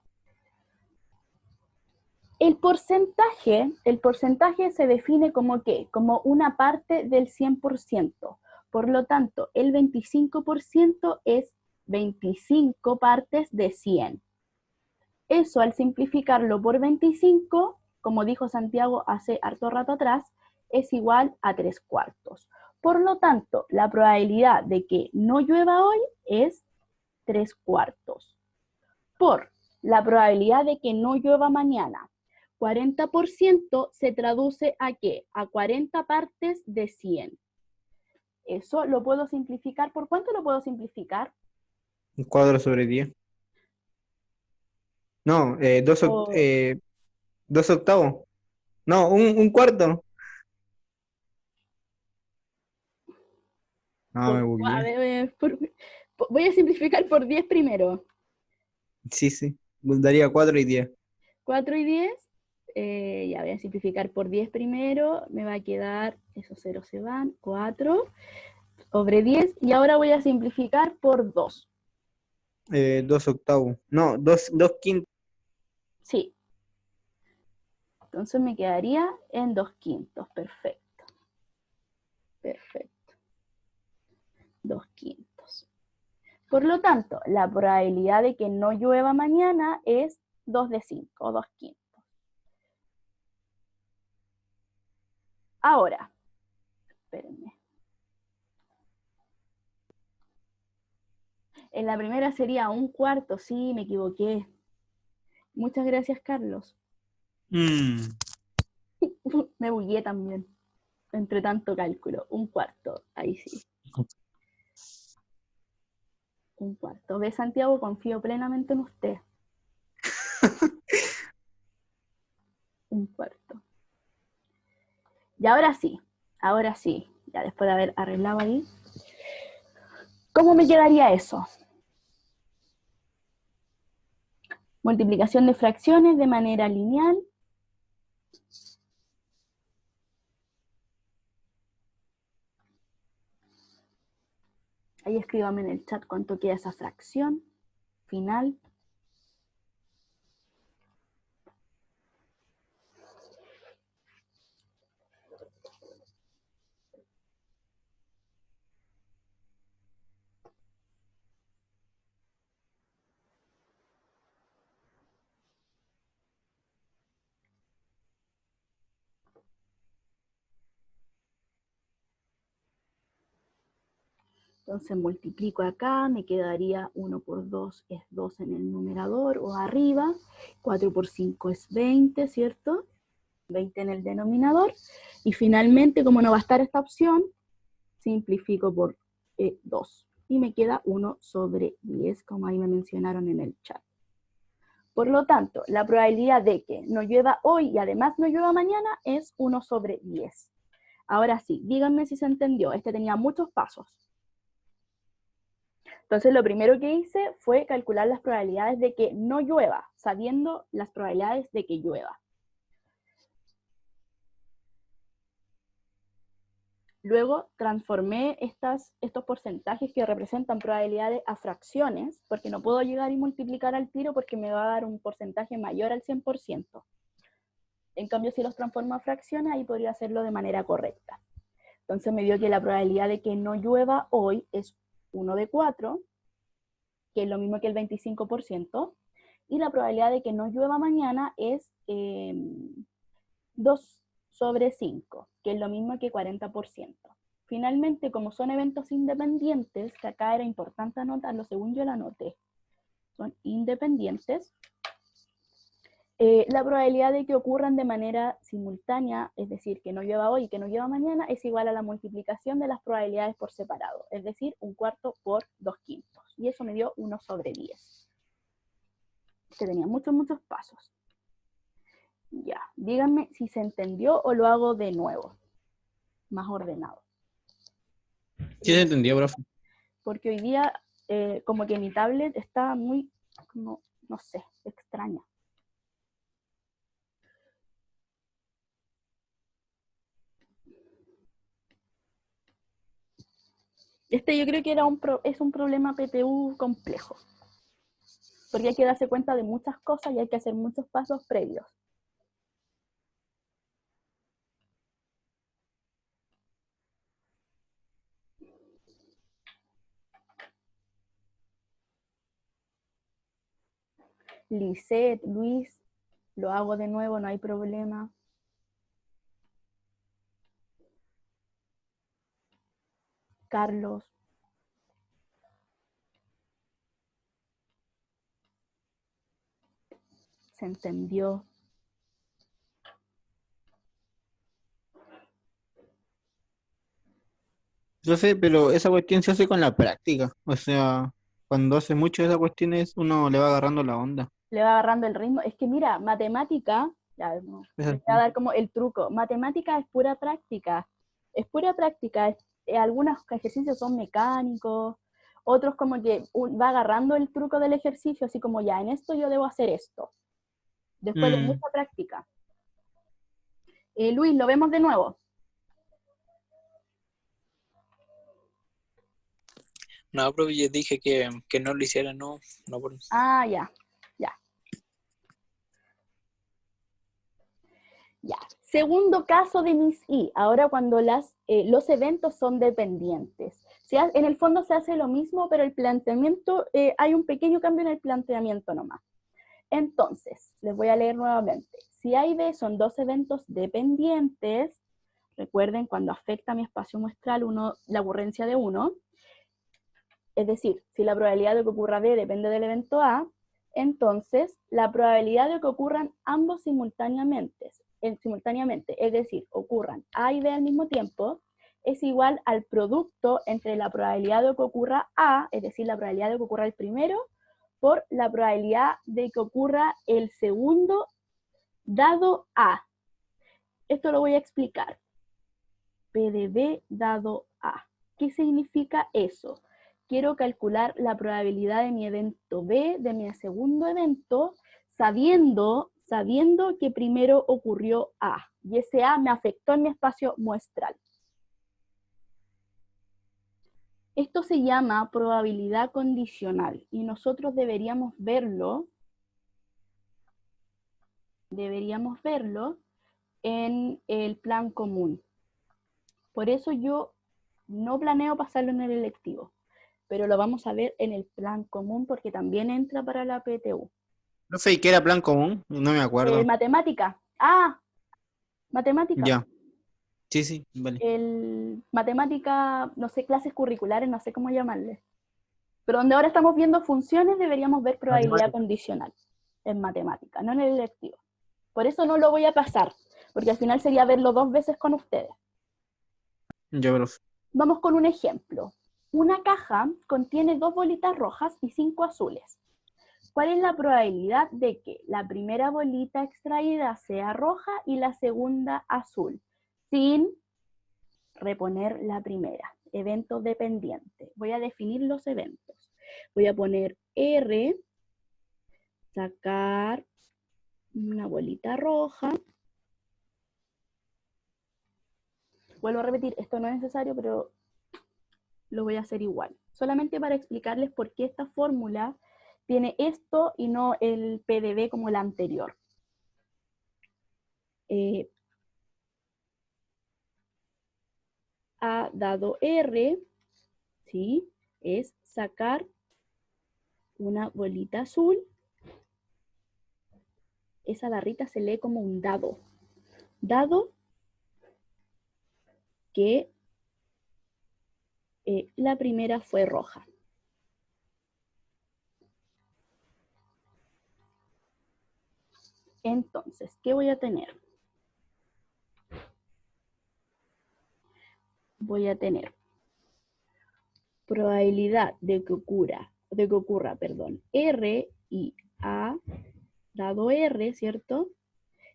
S1: El porcentaje se define como ¿qué? Como una parte del 100%. Por lo tanto, el 25% es 25 partes de 100. Eso al simplificarlo por 25, como dijo Santiago hace harto rato atrás, es igual a 3/4. Por lo tanto, la probabilidad de que no llueva hoy es 3/4. Por la probabilidad de que no llueva mañana. 40% se traduce a ¿qué? A 40 partes de 100. Eso lo puedo simplificar. ¿Por cuánto lo puedo simplificar?
S3: Un cuadro sobre 10. No,
S1: Por,
S3: 2 octavos. No, un cuarto. No, me
S1: a
S3: bugueé.
S1: ver, voy a simplificar por 10 primero.
S3: Sí, sí. Daría 4 y 10.
S1: 4 y 10. Ya voy a simplificar por 10 primero. Me va a quedar, esos ceros se van, 4 sobre 10. Y ahora voy a simplificar por 2.
S3: 2 octavos. No, 2 quintos.
S1: Sí. Entonces me quedaría en 2/5. Perfecto. Perfecto. 2/5. Por lo tanto, la probabilidad de que no llueva mañana es 2 de 5, 2/5. Ahora, espérenme. En la primera sería 1/4, sí, me equivoqué. Muchas gracias, Carlos. Me bugué también, entre tanto cálculo. 1/4, ahí sí. 1/4. ¿Ve, Santiago? Confío plenamente en usted. 1/4. Y ahora sí, ya después de haber arreglado ahí, ¿cómo me quedaría eso? Multiplicación de fracciones de manera lineal. Ahí escríbame en el chat cuánto queda esa fracción final. Entonces multiplico acá, me quedaría 1 por 2 es 2 en el numerador o arriba, 4 por 5 es 20, ¿cierto? 20 en el denominador. Y finalmente, como no va a estar esta opción, simplifico por 2. Y me queda 1 sobre 10, como ahí me mencionaron en el chat. Por lo tanto, la probabilidad de que no llueva hoy y además no llueva mañana es 1 sobre 10. Ahora sí, díganme si se entendió. Este tenía muchos pasos. Entonces, lo primero que hice fue calcular las probabilidades de que no llueva, sabiendo las probabilidades de que llueva. Luego transformé estos porcentajes que representan probabilidades a fracciones, porque no puedo llegar y multiplicar al tiro porque me va a dar un porcentaje mayor al 100%. En cambio, si los transformo a fracciones, ahí podría hacerlo de manera correcta. Entonces me dio que la probabilidad de que no llueva hoy es 1 de 4, que es lo mismo que el 25%, y la probabilidad de que no llueva mañana es 2 sobre 5, que es lo mismo que 40%. Finalmente, como son eventos independientes, que acá era importante anotarlo, según yo lo anoté, son independientes, La probabilidad de que ocurran de manera simultánea, es decir, que no llueva hoy y que no llueva mañana, es igual a la multiplicación de las probabilidades por separado, es decir, 1/4 por 2/5. Y eso me dio 1/10. Que tenía muchos pasos. Ya, díganme si se entendió o lo hago de nuevo, más ordenado.
S3: Sí se entendió, profe.
S1: Porque hoy día, como que mi tablet está muy, como, no sé, extraña. Este yo creo que es un problema PTU complejo, porque hay que darse cuenta de muchas cosas y hay que hacer muchos pasos previos. Lisette, Luis, lo hago de nuevo, no hay problema. Carlos. Se entendió.
S3: Profe, pero esa cuestión se hace con la práctica. O sea, cuando hace mucho de esas cuestiones, uno le va agarrando la onda.
S1: Le va agarrando el ritmo. Es que mira, matemática, ya, no,
S3: Es
S1: les
S3: así.
S1: voy a dar como el truco. Matemática es pura práctica. Es pura práctica. Algunos ejercicios son mecánicos, otros como que va agarrando el truco del ejercicio, así como ya, en esto yo debo hacer esto. Después de mucha práctica. Luis, lo vemos de nuevo.
S2: No, profe, yo dije que no lo hiciera, no por...
S1: Ah, ya, ya. Ya. Segundo caso de Miss I. Ahora cuando los eventos son dependientes. En el fondo se hace lo mismo, pero el planteamiento, hay un pequeño cambio en el planteamiento nomás. Entonces, les voy a leer nuevamente. Si A y B son dos eventos dependientes, recuerden cuando afecta a mi espacio muestral la ocurrencia de uno, es decir, si la probabilidad de que ocurra B depende del evento A, entonces la probabilidad de que ocurran ambos simultáneamente, es decir, ocurran A y B al mismo tiempo, es igual al producto entre la probabilidad de que ocurra A, es decir, la probabilidad de que ocurra el primero, por la probabilidad de que ocurra el segundo dado A. Esto lo voy a explicar. P de B dado A. ¿Qué significa eso? Quiero calcular la probabilidad de mi evento B, de mi segundo evento, sabiendo que primero ocurrió A. Y ese A me afectó en mi espacio muestral. Esto se llama probabilidad condicional y nosotros deberíamos verlo en el plan común. Por eso yo no planeo pasarlo en el electivo, pero lo vamos a ver en el plan común porque también entra para la PTU.
S3: Profe, ¿y qué era plan común? No me acuerdo.
S1: Matemática. Matemática.
S3: Ya. Sí, vale.
S1: Matemática, no sé, clases curriculares, no sé cómo llamarle. Pero donde ahora estamos viendo funciones, deberíamos ver probabilidad condicional en matemática, no en el electivo. Por eso no lo voy a pasar, porque al final sería verlo 2 veces con ustedes.
S3: Ya, profe.
S1: Vamos con un ejemplo. Una caja contiene 2 bolitas rojas y 5 azules. ¿Cuál es la probabilidad de que la primera bolita extraída sea roja y la segunda azul? Sin reponer la primera. Evento dependiente. Voy a definir los eventos. Voy a poner R, sacar una bolita roja. Vuelvo a repetir, esto no es necesario, pero lo voy a hacer igual. Solamente para explicarles por qué esta fórmula tiene esto y no el PDB como la anterior. A dado R, ¿sí? Es sacar una bolita azul. Esa barrita se lee como un dado. Dado que la primera fue roja. Entonces, ¿qué voy a tener? Voy a tener probabilidad de que ocurra, R y A dado R, ¿cierto?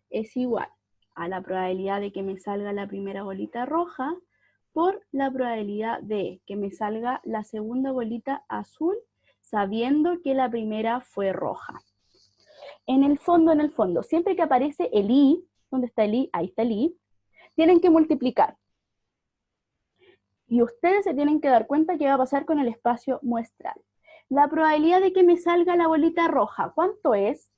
S1: Es igual a la probabilidad de que me salga la primera bolita roja por la probabilidad de que me salga la segunda bolita azul, sabiendo que la primera fue roja. En el fondo, siempre que aparece el I, ¿dónde está el I? Ahí está el I, tienen que multiplicar. Y ustedes se tienen que dar cuenta qué va a pasar con el espacio muestral. La probabilidad de que me salga la bolita roja, ¿cuánto es?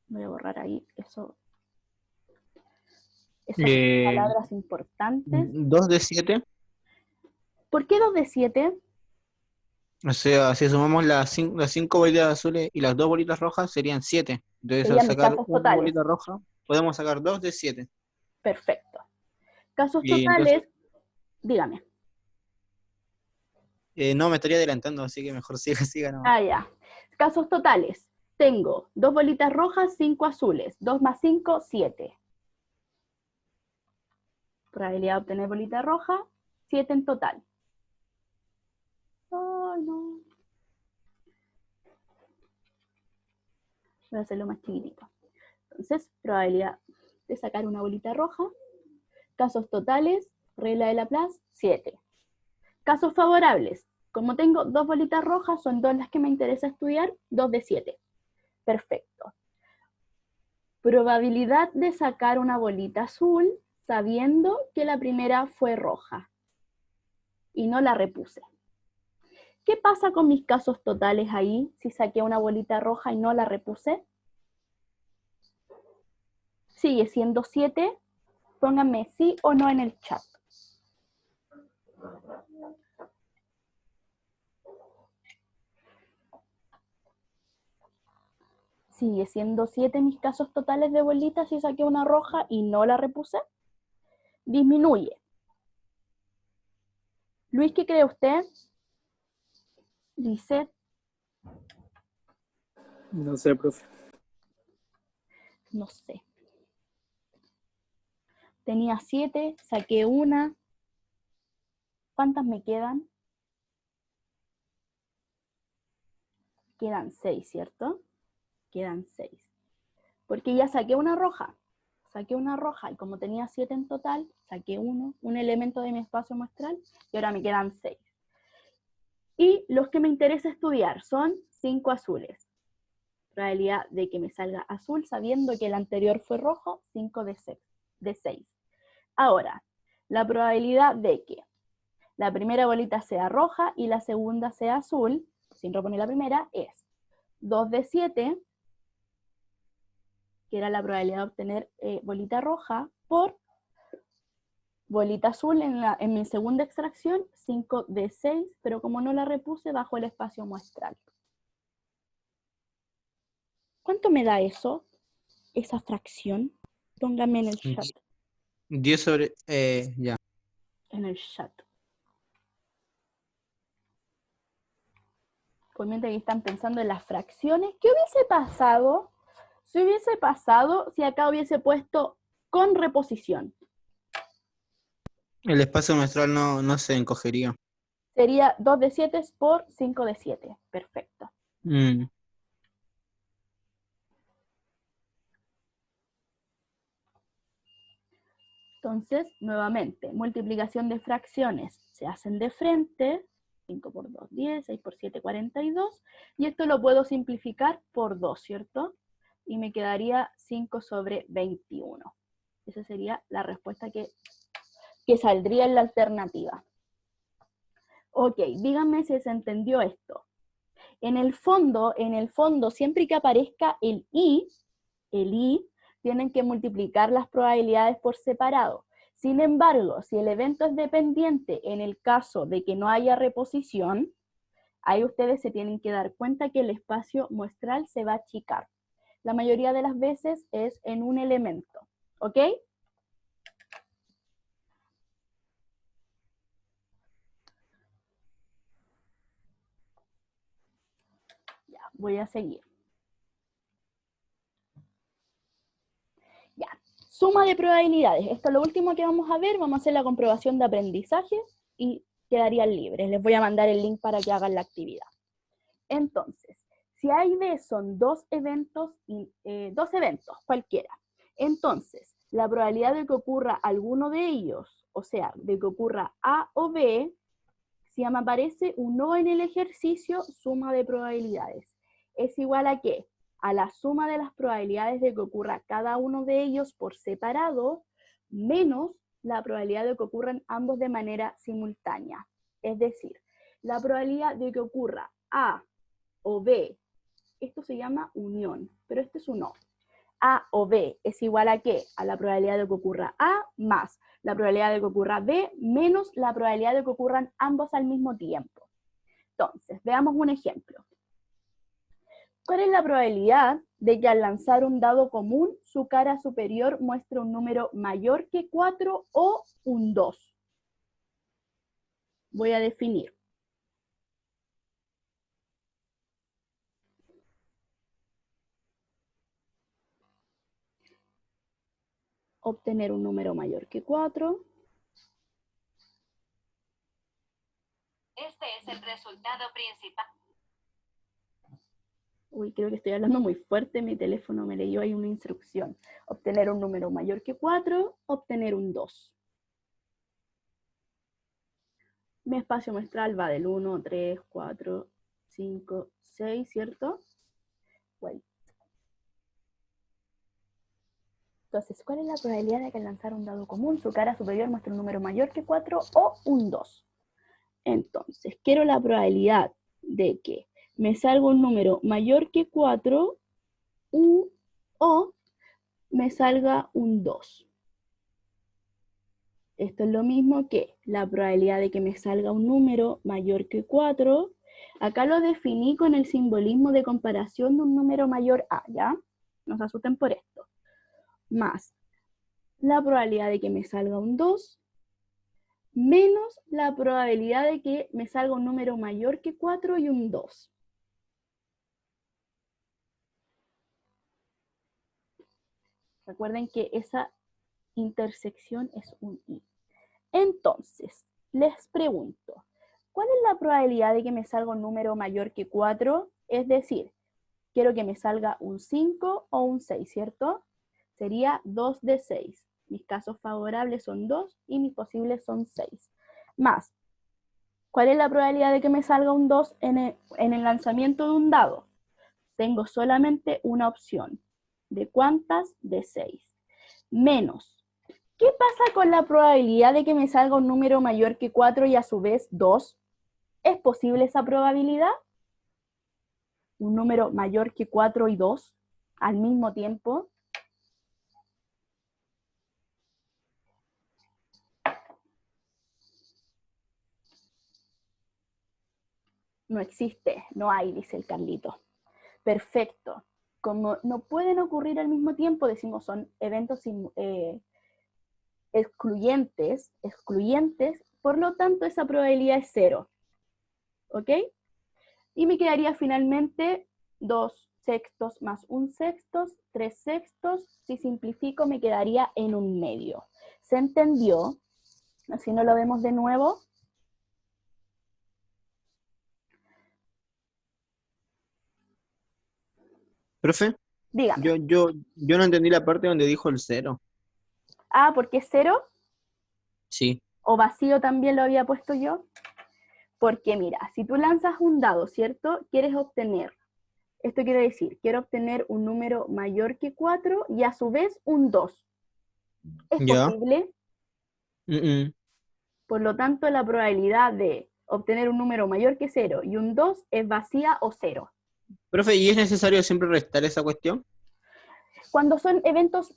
S1: Voy a borrar ahí esas palabras importantes.
S3: 2 de 7.
S1: ¿Por qué 2 de 7?
S3: O sea, si sumamos las 5 bolitas azules y las 2 bolitas rojas, serían 7. Entonces, al
S1: Serían mis
S3: sacar
S1: casos
S3: una
S1: totales.
S3: bolita roja, podemos sacar 2 de 7.
S1: Perfecto. Casos
S3: Y
S1: totales,
S3: entonces,
S1: dígame.
S3: no me estaría adelantando, así que mejor siga nomás.
S1: Ah, ya. Casos totales. Tengo 2 bolitas rojas, 5 azules. 2 más 5, 7. Probabilidad de obtener bolita roja, 7 en total. Ay, no. Voy a hacerlo más chiquitito. Entonces, probabilidad de sacar una bolita roja. Casos totales, regla de Laplace, 7. Casos favorables. Como tengo 2 bolitas rojas, son 2 las que me interesa estudiar, 2 de 7. Perfecto. Probabilidad de sacar una bolita azul sabiendo que la primera fue roja y no la repuse. ¿Qué pasa con mis casos totales ahí si saqué una bolita roja y no la repuse? ¿Sigue siendo 7? Pónganme sí o no en el chat. ¿Sigue siendo 7 mis casos totales de bolitas si saqué una roja y no la repuse? Disminuye. Luis, ¿qué cree usted? Dice,
S2: No sé, profe.
S1: no sé. Tenía 7, saqué una. ¿Cuántas me quedan? Quedan 6, ¿cierto? Quedan 6. Porque ya saqué una roja. Saqué una roja y como tenía 7 en total, saqué uno, un elemento de mi espacio muestral, y ahora me quedan 6. Y los que me interesa estudiar son 5 azules. Probabilidad de que me salga azul sabiendo que el anterior fue rojo, 5 de 6. Ahora, la probabilidad de que la primera bolita sea roja y la segunda sea azul, sin reponer la primera, es 2 de 7, que era la probabilidad de obtener bolita roja, por bolita azul en mi segunda extracción, 5 de 6, pero como no la repuse, bajo el espacio muestral. ¿Cuánto me da eso? Esa fracción. Póngame en el chat.
S3: 10 sobre... ya.
S1: En el chat. Por mientras que están pensando en las fracciones, ¿qué hubiese pasado si acá hubiese puesto con reposición?
S3: El espacio muestral no se encogería.
S1: Sería 2 de 7 por 5 de 7. Perfecto. Entonces, nuevamente, multiplicación de fracciones se hacen de frente. 5 por 2, 10, 6 por 7, 42. Y esto lo puedo simplificar por 2, ¿cierto? Y me quedaría 5 sobre 21. Esa sería la respuesta que saldría en la alternativa. Ok, díganme si se entendió esto. En el fondo, siempre que aparezca el I, tienen que multiplicar las probabilidades por separado. Sin embargo, si el evento es dependiente en el caso de que no haya reposición, ahí ustedes se tienen que dar cuenta que el espacio muestral se va a achicar. La mayoría de las veces es en un elemento, ¿ok? Voy a seguir. Ya, suma de probabilidades. Esto es lo último que vamos a ver. Vamos a hacer la comprobación de aprendizaje y quedarían libres. Les voy a mandar el link para que hagan la actividad. Entonces, si A y B son dos eventos cualquiera, entonces la probabilidad de que ocurra alguno de ellos, o sea, de que ocurra A o B, si me aparece un O en el ejercicio, suma de probabilidades. ¿Es igual a qué? A la suma de las probabilidades de que ocurra cada uno de ellos por separado, menos la probabilidad de que ocurran ambos de manera simultánea. Es decir, la probabilidad de que ocurra A o B, esto se llama unión, pero este es un O. A o B es igual a ¿qué? A la probabilidad de que ocurra A más la probabilidad de que ocurra B menos la probabilidad de que ocurran ambos al mismo tiempo. Entonces, veamos un ejemplo. ¿Cuál es la probabilidad de que al lanzar un dado común, su cara superior muestre un número mayor que 4 o un 2? Voy a definir. Obtener un número mayor que 4.
S4: Este es el resultado principal.
S1: Uy, creo que estoy hablando muy fuerte, mi teléfono me leyó ahí una instrucción. Obtener un número mayor que 4, obtener un 2. Mi espacio muestral va del 1, 3, 4, 5, 6, ¿cierto? Bueno. Entonces, ¿cuál es la probabilidad de que al lanzar un dado común, su cara superior muestre un número mayor que 4 o un 2? Entonces, quiero la probabilidad de que me salga un número mayor que 4 o me salga un 2. Esto es lo mismo que la probabilidad de que me salga un número mayor que 4. Acá lo definí con el simbolismo de comparación de un número mayor a, ¿ya? No se asusten por esto. Más la probabilidad de que me salga un 2, menos la probabilidad de que me salga un número mayor que 4 y un 2. Recuerden que esa intersección es un i. Entonces, les pregunto, ¿cuál es la probabilidad de que me salga un número mayor que 4? Es decir, quiero que me salga un 5 o un 6, ¿cierto? Sería 2 de 6. Mis casos favorables son 2 y mis posibles son 6. Más, ¿cuál es la probabilidad de que me salga un 2 en el lanzamiento de un dado? Tengo solamente una opción. ¿De cuántas? De 6. Menos, ¿qué pasa con la probabilidad de que me salga un número mayor que 4 y a su vez 2? ¿Es posible esa probabilidad? ¿Un número mayor que 4 y 2 al mismo tiempo? No existe, no hay, dice el Carlito. Perfecto. Como no pueden ocurrir al mismo tiempo, decimos son eventos excluyentes, por lo tanto esa probabilidad es 0. ¿Ok? Y me quedaría finalmente 2 sextos más 1 sexto, 3 sextos. Si simplifico me quedaría en un medio. ¿Se entendió? Así no lo vemos de nuevo.
S3: Profe,
S1: Dígame.
S3: yo no entendí la parte donde dijo el 0.
S1: Ah, ¿por qué 0?
S3: Sí.
S1: ¿O vacío también lo había puesto yo? Porque mira, si tú lanzas un dado, ¿cierto? Quieres obtener, esto quiere decir, quiero obtener un número mayor que 4 y a su vez un 2. ¿Es
S3: ¿Ya?
S1: posible? Por lo tanto, la probabilidad de obtener un número mayor que 0 y un 2 es vacía o 0.
S3: Profe, ¿y es necesario siempre restar esa cuestión?
S1: Cuando son eventos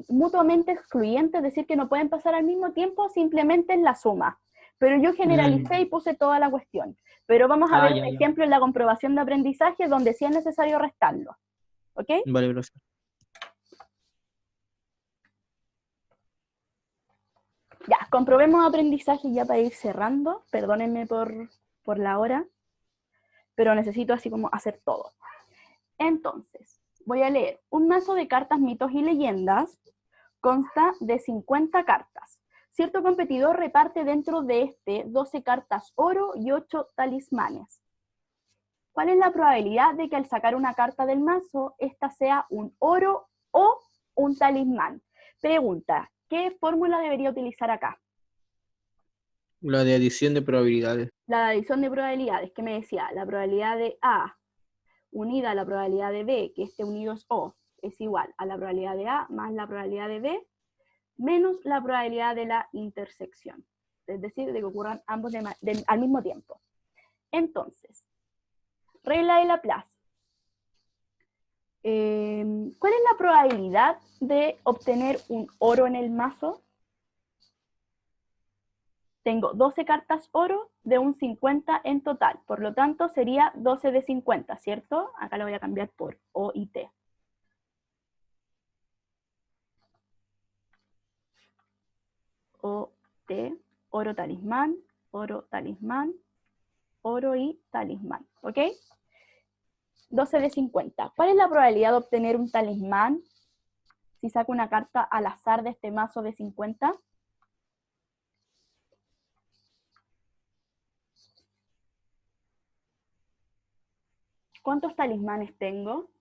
S1: mutuamente excluyentes, es decir, que no pueden pasar al mismo tiempo, simplemente es la suma. Pero yo generalicé y puse toda la cuestión. Pero vamos a ver un
S3: Ya.
S1: ejemplo en la comprobación de aprendizaje donde sí es necesario restarlo. ¿Ok?
S3: Vale, profe.
S1: Ya, comprobemos aprendizaje ya para ir cerrando. Perdónenme por la hora, pero necesito así como hacer todo. Entonces, voy a leer. Un mazo de cartas, mitos y leyendas consta de 50 cartas. Cierto competidor reparte dentro de este 12 cartas oro y 8 talismanes. ¿Cuál es la probabilidad de que al sacar una carta del mazo, esta sea un oro o un talismán? Pregunta, ¿qué fórmula debería utilizar acá?
S3: La de adición de probabilidades.
S1: La adición de probabilidades, ¿qué me decía? La probabilidad de A unida a la probabilidad de B, que este unido es O, es igual a la probabilidad de A más la probabilidad de B, menos la probabilidad de la intersección. Es decir, de que ocurran ambos al mismo tiempo. Entonces, regla de Laplace. ¿Cuál es la probabilidad de obtener un oro en el mazo? Tengo 12 cartas oro de un 50 en total, por lo tanto sería 12 de 50, ¿cierto? Acá lo voy a cambiar por O y T. O, T, oro talismán, oro talismán, oro y talismán, ¿ok? 12 de 50. ¿Cuál es la probabilidad de obtener un talismán si saco una carta al azar de este mazo de 50? ¿Cuántos talismanes tengo?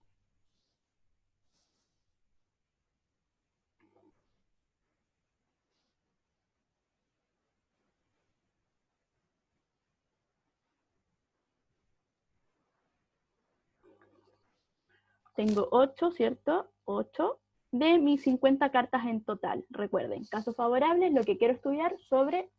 S1: Tengo 8, ¿cierto? 8 de mis 50 cartas en total. Recuerden, casos favorables, lo que quiero estudiar sobre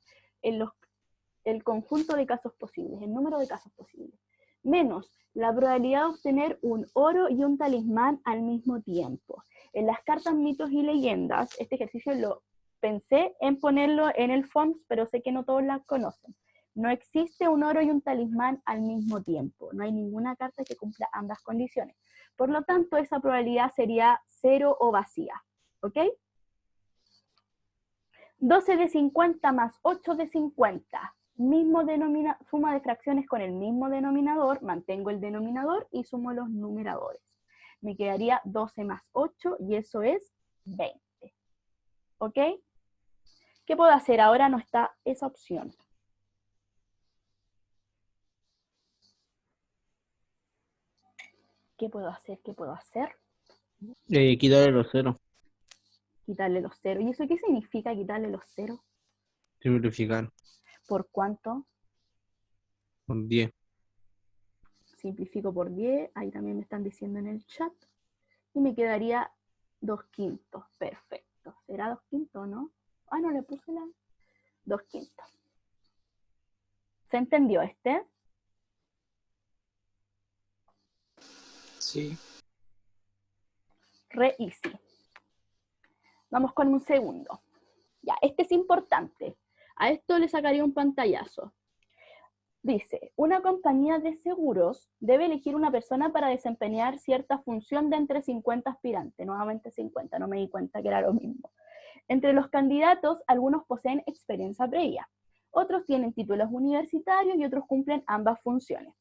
S1: el conjunto de casos posibles, el número de casos posibles. Menos la probabilidad de obtener un oro y un talismán al mismo tiempo. En las cartas, mitos y leyendas, este ejercicio lo pensé en ponerlo en el FOMS, pero sé que no todos la conocen. No existe un oro y un talismán al mismo tiempo. No hay ninguna carta que cumpla ambas condiciones. Por lo tanto, esa probabilidad sería 0 o vacía. ¿Ok? 12 de 50 más 8 de 50. Suma de fracciones con el mismo denominador, mantengo el denominador y sumo los numeradores. Me quedaría 12 más 8 y eso es 20. ¿Ok? ¿Qué puedo hacer? Ahora no está esa opción. ¿Qué puedo hacer? ¿Qué puedo hacer?
S3: Quitarle los ceros.
S1: Quitarle los ceros. ¿Y eso qué significa quitarle los ceros?
S3: Simplificar
S1: ¿Por cuánto?
S3: por 10.
S1: Simplifico por 10, ahí también me están diciendo en el chat, y me quedaría 2/5, perfecto. ¿Será 2/5, no? Ah, no le puse la 2/5. ¿Se entendió este?
S2: Sí.
S1: Re easy. Vamos con un segundo. Ya, este es importante. A esto le sacaría un pantallazo. Dice, una compañía de seguros debe elegir una persona para desempeñar cierta función de entre 50 aspirantes. Nuevamente 50, no me di cuenta que era lo mismo. Entre los candidatos, algunos poseen experiencia previa. Otros tienen títulos universitarios y otros cumplen ambas funciones.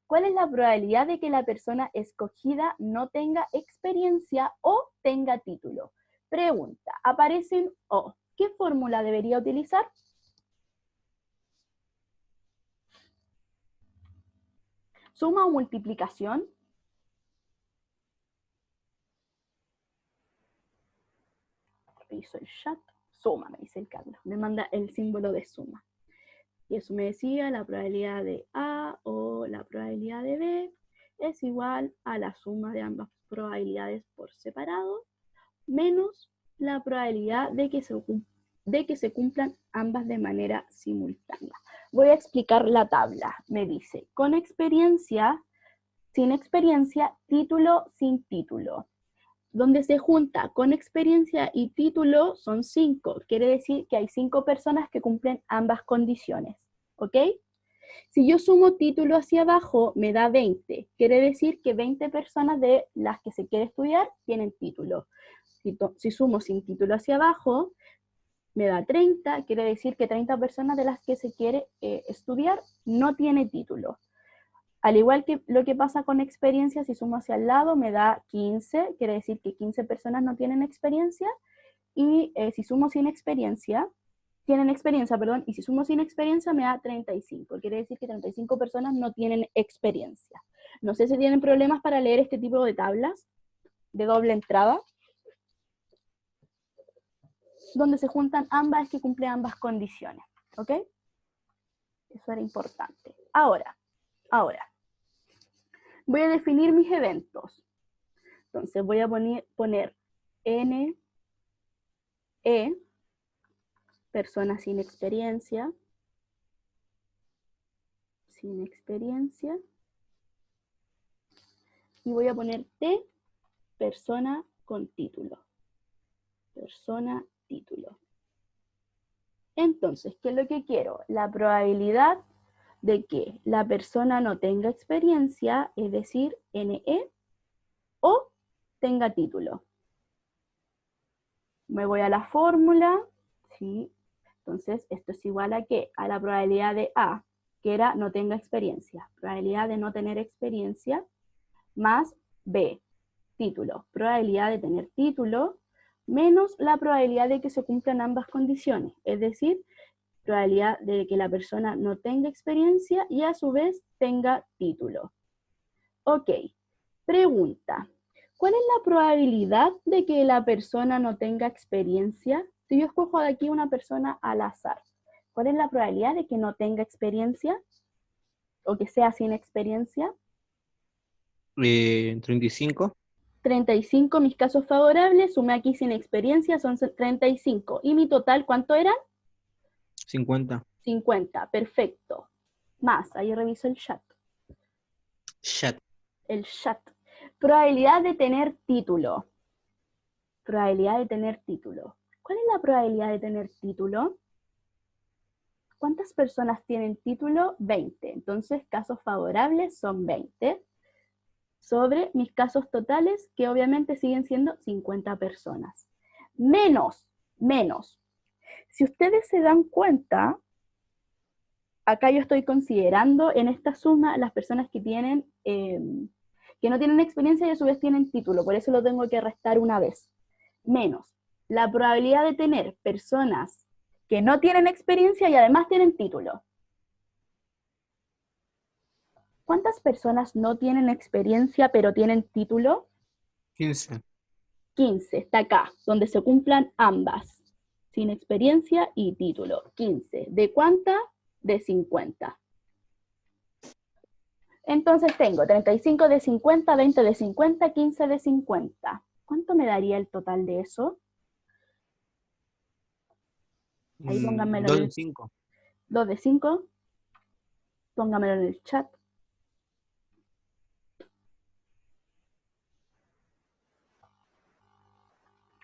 S1: ¿Cuál es la probabilidad de que la persona escogida no tenga experiencia o tenga título? Pregunta, aparece un O. ¿Qué fórmula debería utilizar? ¿Suma o multiplicación? Reviso el chat. Suma, me dice el Carlos. Me manda el símbolo de suma. Y eso me decía, la probabilidad de A o la probabilidad de B es igual a la suma de ambas probabilidades por separado, menos la probabilidad de que se cumplan ambas de manera simultánea. Voy a explicar la tabla. Me dice, con experiencia, sin experiencia, título, sin título. Donde se junta con experiencia y título son 5. Quiere decir que hay 5 personas que cumplen ambas condiciones. ¿Ok? Si yo sumo título hacia abajo, me da 20. Quiere decir que 20 personas de las que se quiere estudiar tienen título. Si sumo sin título hacia abajo, me da 30. Quiere decir que 30 personas de las que se quiere estudiar no tiene título. Al igual que lo que pasa con experiencia, si sumo hacia el lado me da 15, quiere decir que 15 personas no tienen experiencia, y si sumo sin experiencia, tienen experiencia, perdón, y si sumo sin experiencia me da 35, quiere decir que 35 personas no tienen experiencia. No sé si tienen problemas para leer este tipo de tablas de doble entrada, donde se juntan ambas que cumplen ambas condiciones, ¿ok? Eso era importante. Ahora, voy a definir mis eventos. Entonces voy a poner N, E, personas sin experiencia, y voy a poner T, persona con título. Persona, título. Entonces, ¿qué es lo que quiero? La probabilidad de que la persona no tenga experiencia, es decir, NE, o tenga título. Me voy a la fórmula, ¿sí? Entonces, esto es igual a ¿qué? A la probabilidad de A, que era no tenga experiencia. Probabilidad de no tener experiencia, más B, título. Probabilidad de tener título, menos la probabilidad de que se cumplan ambas condiciones. Es decir, probabilidad de que la persona no tenga experiencia y a su vez tenga título. Ok, pregunta. ¿Cuál es la probabilidad de que la persona no tenga experiencia? Si yo escojo de aquí una persona al azar, ¿cuál es la probabilidad de que no tenga experiencia? ¿O que sea sin experiencia?
S3: 35.
S1: 35, mis casos favorables, sumé aquí sin experiencia, son 35. ¿Y mi total cuánto era?
S3: 50.
S1: 50, perfecto. Más, ahí reviso el chat.
S3: Chat.
S1: El chat. Probabilidad de tener título. Probabilidad de tener título. ¿Cuál es la probabilidad de tener título? ¿Cuántas personas tienen título? 20. Entonces, casos favorables son 20. Sobre mis casos totales, que obviamente siguen siendo 50 personas. Menos. Si ustedes se dan cuenta, acá yo estoy considerando en esta suma las personas que tienen, que no tienen experiencia y a su vez tienen título, por eso lo tengo que restar una vez. Menos la probabilidad de tener personas que no tienen experiencia y además tienen título. ¿Cuántas personas no tienen experiencia pero tienen título?
S3: 15.
S1: 15, está acá, donde se cumplan ambas, sin experiencia y título. 15. ¿De cuánta? De 50. Entonces tengo 35 de 50, 20 de 50, 15 de 50. ¿Cuánto me daría el total de eso? Ahí pónganmelo
S3: 2
S1: en
S3: de
S1: el
S3: 5.
S1: 2 de 5. Póngamelo en el chat.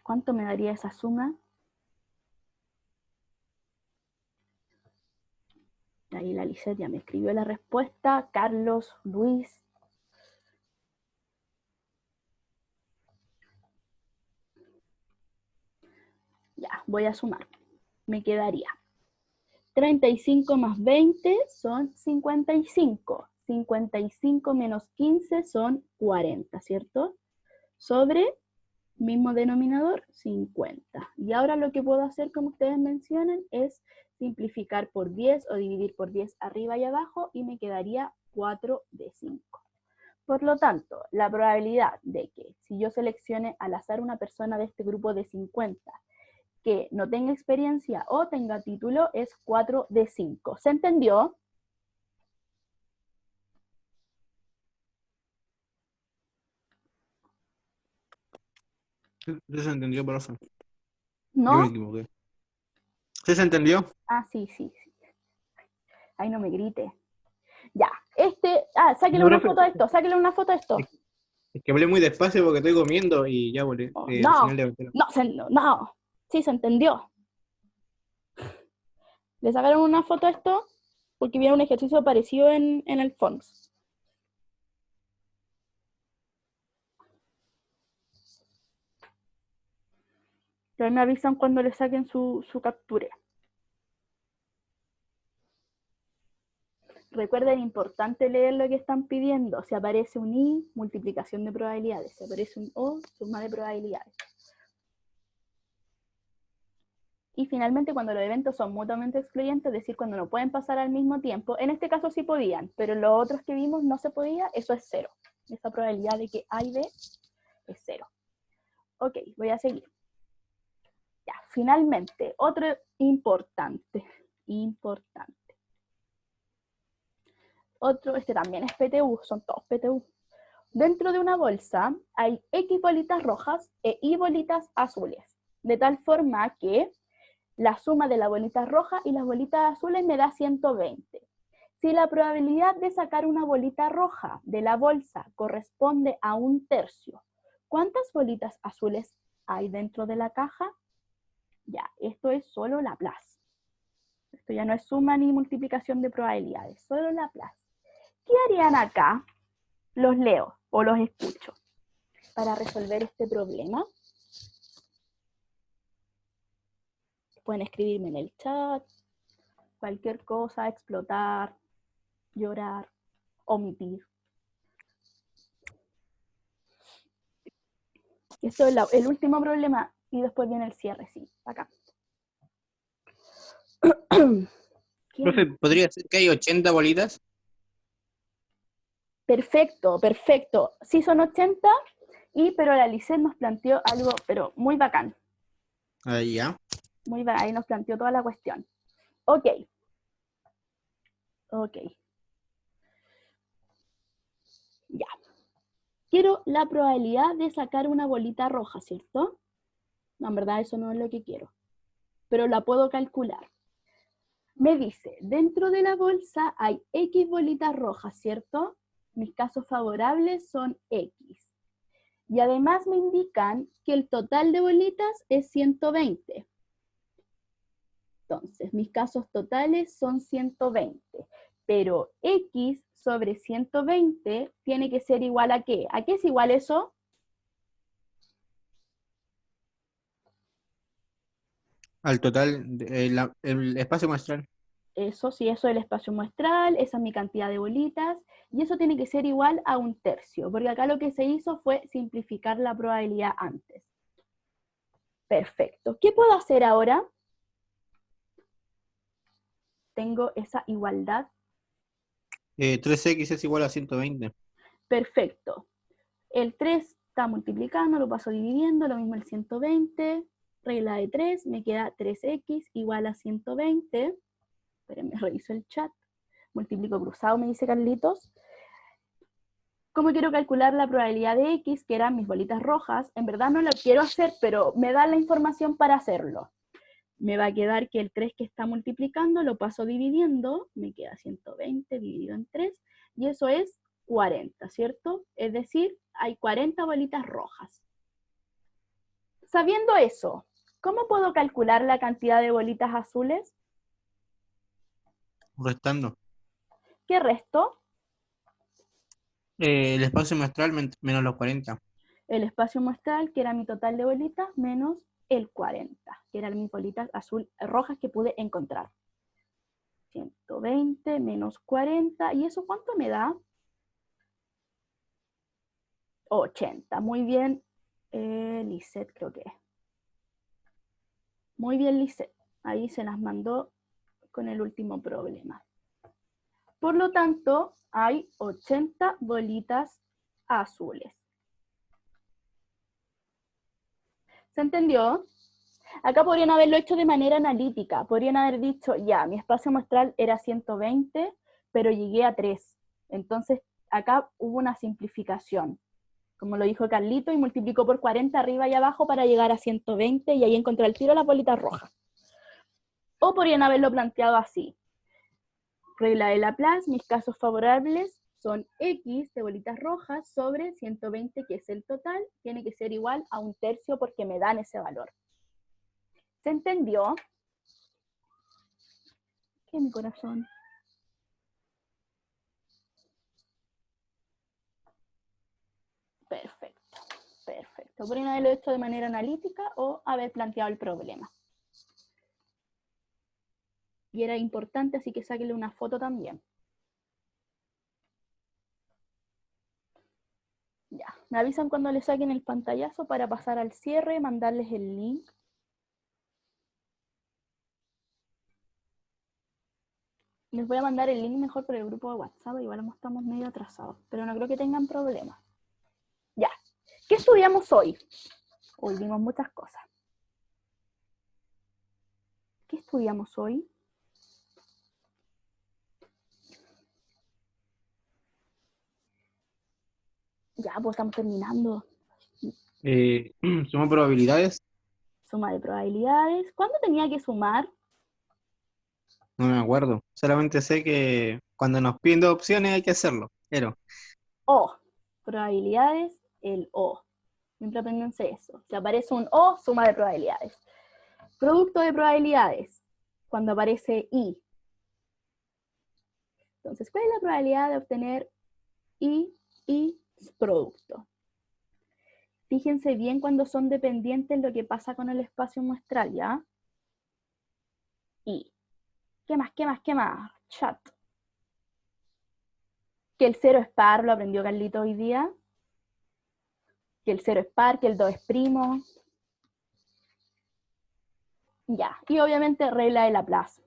S1: ¿Cuánto me daría esa suma? Ahí la Lisette ya me escribió la respuesta. Carlos, Luis. Ya, voy a sumar. Me quedaría 35 más 20 son 55. 55 menos 15 son 40, ¿cierto? Sobre mismo denominador, 50. Y ahora lo que puedo hacer, como ustedes mencionan, es simplificar por 10 o dividir por 10 arriba y abajo y me quedaría 4 de 5. Por lo tanto, la probabilidad de que si yo seleccione al azar una persona de este grupo de 50 que no tenga experiencia o tenga título es 4 de 5. ¿Se entendió?
S3: Sí, se entendió, profe.
S1: ¿No?
S3: Yo me equivoqué. ¿Sí se entendió?
S1: Ah, sí. Ay, no me grite. Ya, sáquele
S3: No,
S1: una
S3: profe,
S1: foto a esto, sáquele una foto a esto.
S3: es que hablé muy despacio porque estoy comiendo y ya volví.
S1: Oh,
S3: Al final de...
S1: no, sí se entendió. ¿Le sacaron una foto a esto? Porque viene un ejercicio parecido en el FONS. Pero me avisan cuando le saquen su captura. recuerden, importante leer lo que están pidiendo. Si aparece un I, multiplicación de probabilidades. Si aparece un O, suma de probabilidades. Y finalmente, cuando los eventos son mutuamente excluyentes, es decir, cuando no pueden pasar al mismo tiempo, en este caso sí podían, pero en los otros que vimos no se podía, eso es 0. Esta probabilidad de que A y B es 0. Ok, voy a seguir. Ya, finalmente, otro importante. Otro, este también es PTU, son todos PTU. Dentro de una bolsa hay X bolitas rojas e Y bolitas azules, de tal forma que la suma de las bolitas rojas y las bolitas azules me da 120. Si la probabilidad de sacar una bolita roja de la bolsa corresponde a 1/3, ¿cuántas bolitas azules hay dentro de la caja? Ya, esto es solo Laplace. Esto ya no es suma ni multiplicación de probabilidades, solo Laplace. ¿Qué harían acá? Los leo o los escucho para resolver este problema. Pueden escribirme en el chat, cualquier cosa, explotar, llorar, omitir. Esto es el último problema y después viene el cierre, sí, acá.
S3: Profe, ¿podría ser que hay 80 bolitas?
S1: Perfecto, perfecto. Sí son 80, pero la Lisette nos planteó algo, pero muy bacán.
S3: Ahí ya.
S1: Muy bacán, ahí nos planteó toda la cuestión. Ok. Ok. Ya. Quiero la probabilidad de sacar una bolita roja, ¿cierto? No, en verdad eso no es lo que quiero, pero la puedo calcular. Me dice, dentro de la bolsa hay X bolitas rojas, ¿cierto? Mis casos favorables son X. Y además me indican que el total de bolitas es 120. Entonces, mis casos totales son 120. Pero X sobre 120 tiene que ser igual ¿a qué? ¿A qué es igual eso?
S3: Al total, el espacio muestral.
S1: Eso sí, eso es el espacio muestral, esa es mi cantidad de bolitas, y eso tiene que ser igual a 1/3, porque acá lo que se hizo fue simplificar la probabilidad antes. Perfecto. ¿Qué puedo hacer ahora? Tengo esa igualdad.
S3: 3x es igual a 120.
S1: Perfecto. El 3 está multiplicando, lo paso dividiendo, lo mismo el 120, regla de 3, me queda 3x igual a 120. Espérenme, reviso el chat. Multiplico cruzado, me dice Carlitos. ¿Cómo quiero calcular la probabilidad de X, que eran mis bolitas rojas? En verdad no lo quiero hacer, pero me da la información para hacerlo. Me va a quedar que el 3 que está multiplicando lo paso dividiendo, me queda 120 dividido en 3, y eso es 40, ¿cierto? Es decir, hay 40 bolitas rojas. Sabiendo eso, ¿cómo puedo calcular la cantidad de bolitas azules?
S3: Restando.
S1: ¿Qué resto?
S3: El espacio muestral menos los 40.
S1: El espacio muestral, que era mi total de bolitas, menos el 40, que eran mis bolitas rojas que pude encontrar. 120 menos 40, ¿y eso cuánto me da? 80, muy bien, Lisette creo que es. Muy bien, Lisette, ahí se las mandó con el último problema. Por lo tanto, hay 80 bolitas azules. ¿Se entendió? Acá podrían haberlo hecho de manera analítica. Podrían haber dicho, ya, mi espacio muestral era 120, pero llegué a 3. Entonces, acá hubo una simplificación. Como lo dijo Carlito, y multiplicó por 40 arriba y abajo para llegar a 120, y ahí encontré el tiro las bolitas rojas. O podrían haberlo planteado así. Regla de Laplace, mis casos favorables son X de bolitas rojas sobre 120, que es el total, tiene que ser igual a 1/3 porque me dan ese valor. ¿Se entendió? ¿Qué, mi corazón? Perfecto, perfecto. Podrían haberlo hecho de manera analítica o haber planteado el problema. Y era importante, así que sáquenle una foto también. Me avisan cuando les saquen el pantallazo para pasar al cierre, mandarles el link. Les voy a mandar el link mejor por el grupo de WhatsApp, igual estamos medio atrasados, pero no creo que tengan problemas. Ya. ¿Qué estudiamos hoy? Hoy vimos muchas cosas. ¿Qué estudiamos hoy? Ya, pues estamos terminando.
S3: Suma probabilidades.
S1: Suma de probabilidades. ¿Cuándo tenía que sumar?
S3: No me acuerdo. Solamente sé que cuando nos piden dos opciones hay que hacerlo. Pero
S1: O. Probabilidades, el O. Siempre apréndanse eso. Si aparece un O, suma de probabilidades. Producto de probabilidades. Cuando aparece I. Entonces, ¿cuál es la probabilidad de obtener I producto? Fíjense bien cuando son dependientes lo que pasa con el espacio muestral, ¿ya? I. ¿Qué más? ¿Qué más? ¿Qué más? Chat. Que el 0 es par, lo aprendió Carlito hoy día. Que el 0 es par, que el 2 es primo. Ya. Y obviamente regla de Laplace.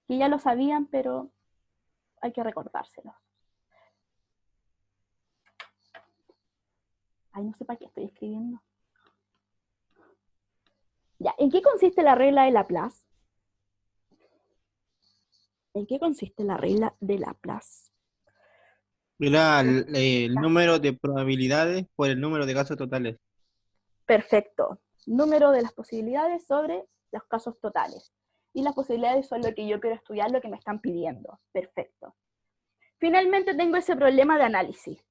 S1: Que ya lo sabían, pero hay que recordárselo. Ay, no sé para qué estoy escribiendo. Ya. ¿En qué consiste la regla de Laplace? ¿En qué consiste la regla de Laplace?
S3: era el número de probabilidades por el número de casos totales.
S1: Perfecto. Número de las posibilidades sobre los casos totales. Y las posibilidades son lo que yo quiero estudiar, lo que me están pidiendo. Perfecto. Finalmente tengo ese problema de análisis.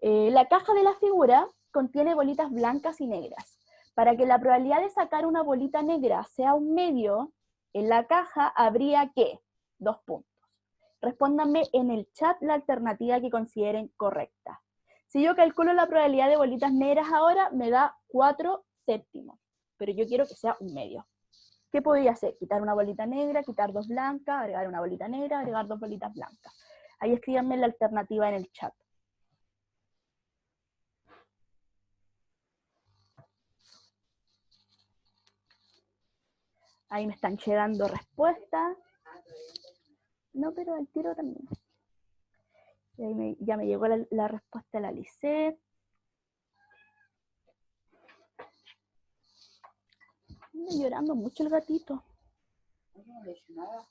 S1: La caja de la figura contiene bolitas blancas y negras. Para que la probabilidad de sacar una bolita negra sea un medio, en la caja habría que, 2 puntos. Respóndanme en el chat la alternativa que consideren correcta. Si yo calculo la probabilidad de bolitas negras ahora, me da 4 séptimos, pero yo quiero que sea un medio. ¿Qué podría hacer? Quitar una bolita negra, quitar 2 blancas, agregar una bolita negra, agregar 2 bolitas blancas. Ahí escríbanme la alternativa en el chat. Ahí me están llegando respuestas. No, pero al tiro también. Y ahí ya me llegó la respuesta de la Lisette. Anda llorando mucho el gatito.
S5: No le he hecho nada.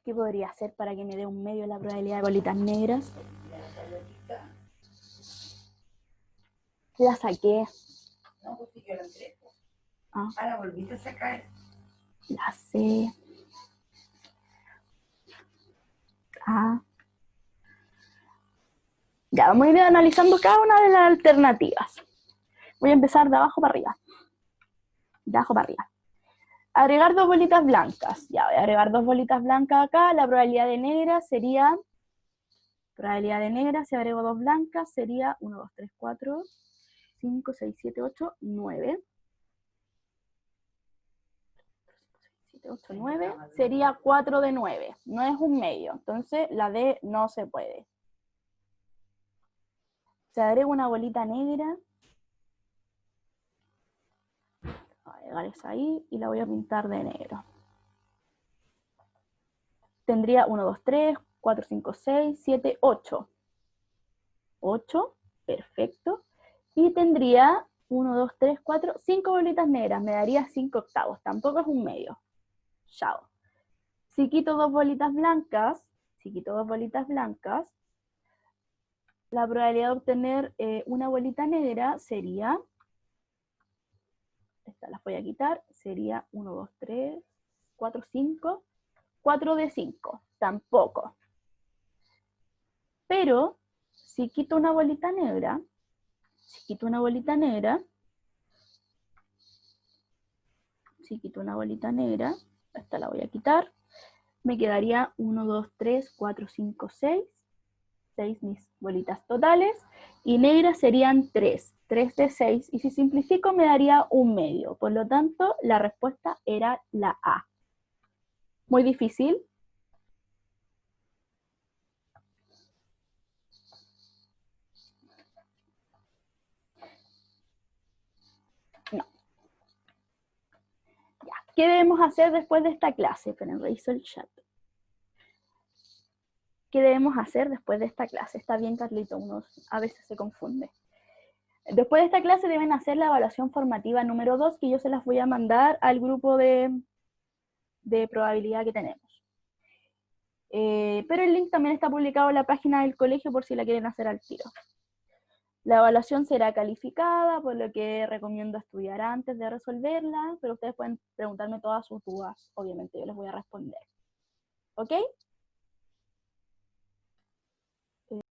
S1: ¿Qué podría hacer para que me dé un medio la probabilidad de bolitas negras? La saqué.
S5: No, pues yo la entré.
S1: Ah.
S5: Ahora volviste a sacar.
S1: La sé. Ah. Ya, vamos a ir analizando cada una de las alternativas. Voy a empezar de abajo para arriba. De abajo para arriba. Agregar 2 bolitas blancas. Ya, voy a agregar 2 bolitas blancas acá. La probabilidad de negra sería... Probabilidad de negra, si agrego 2 blancas, sería 1, 2, 3, 4, 5, 6, 7, 8, 9. 7, 8, 9. Sería 4 de 9. No es un medio. Entonces, la D no se puede. Si agrego una bolita negra, voy a agregar esa ahí y la voy a pintar de negro. Tendría 1, 2, 3, 4, 5, 6, 7, 8. 8, perfecto. Y tendría 1, 2, 3, 4, 5 bolitas negras. Me daría 5 octavos. Tampoco es un medio. Chao. Si quito 2 bolitas blancas, la probabilidad de obtener una bolita negra sería, estas las voy a quitar, sería 1, 2, 3, 4, 5, 4 de 5, tampoco. Pero, si quito una bolita negra, esta la voy a quitar, me quedaría 1, 2, 3, 4, 5, 6, 6 mis bolitas totales, y negras serían 3, 3 de 6, y si simplifico me daría un medio, por lo tanto la respuesta era la A. Muy difícil. No. Ya. ¿Qué debemos hacer después de esta clase? Esperen, reviso el chat. ¿Qué debemos hacer después de esta clase? Está bien, Carlito, uno a veces se confunde. Después de esta clase deben hacer la evaluación formativa número 2, que yo se las voy a mandar al grupo de probabilidad que tenemos. Pero el link también está publicado en la página del colegio por si la quieren hacer al tiro. La evaluación será calificada, por lo que recomiendo estudiar antes de resolverla, pero ustedes pueden preguntarme todas sus dudas, obviamente yo les voy a responder. ¿Ok?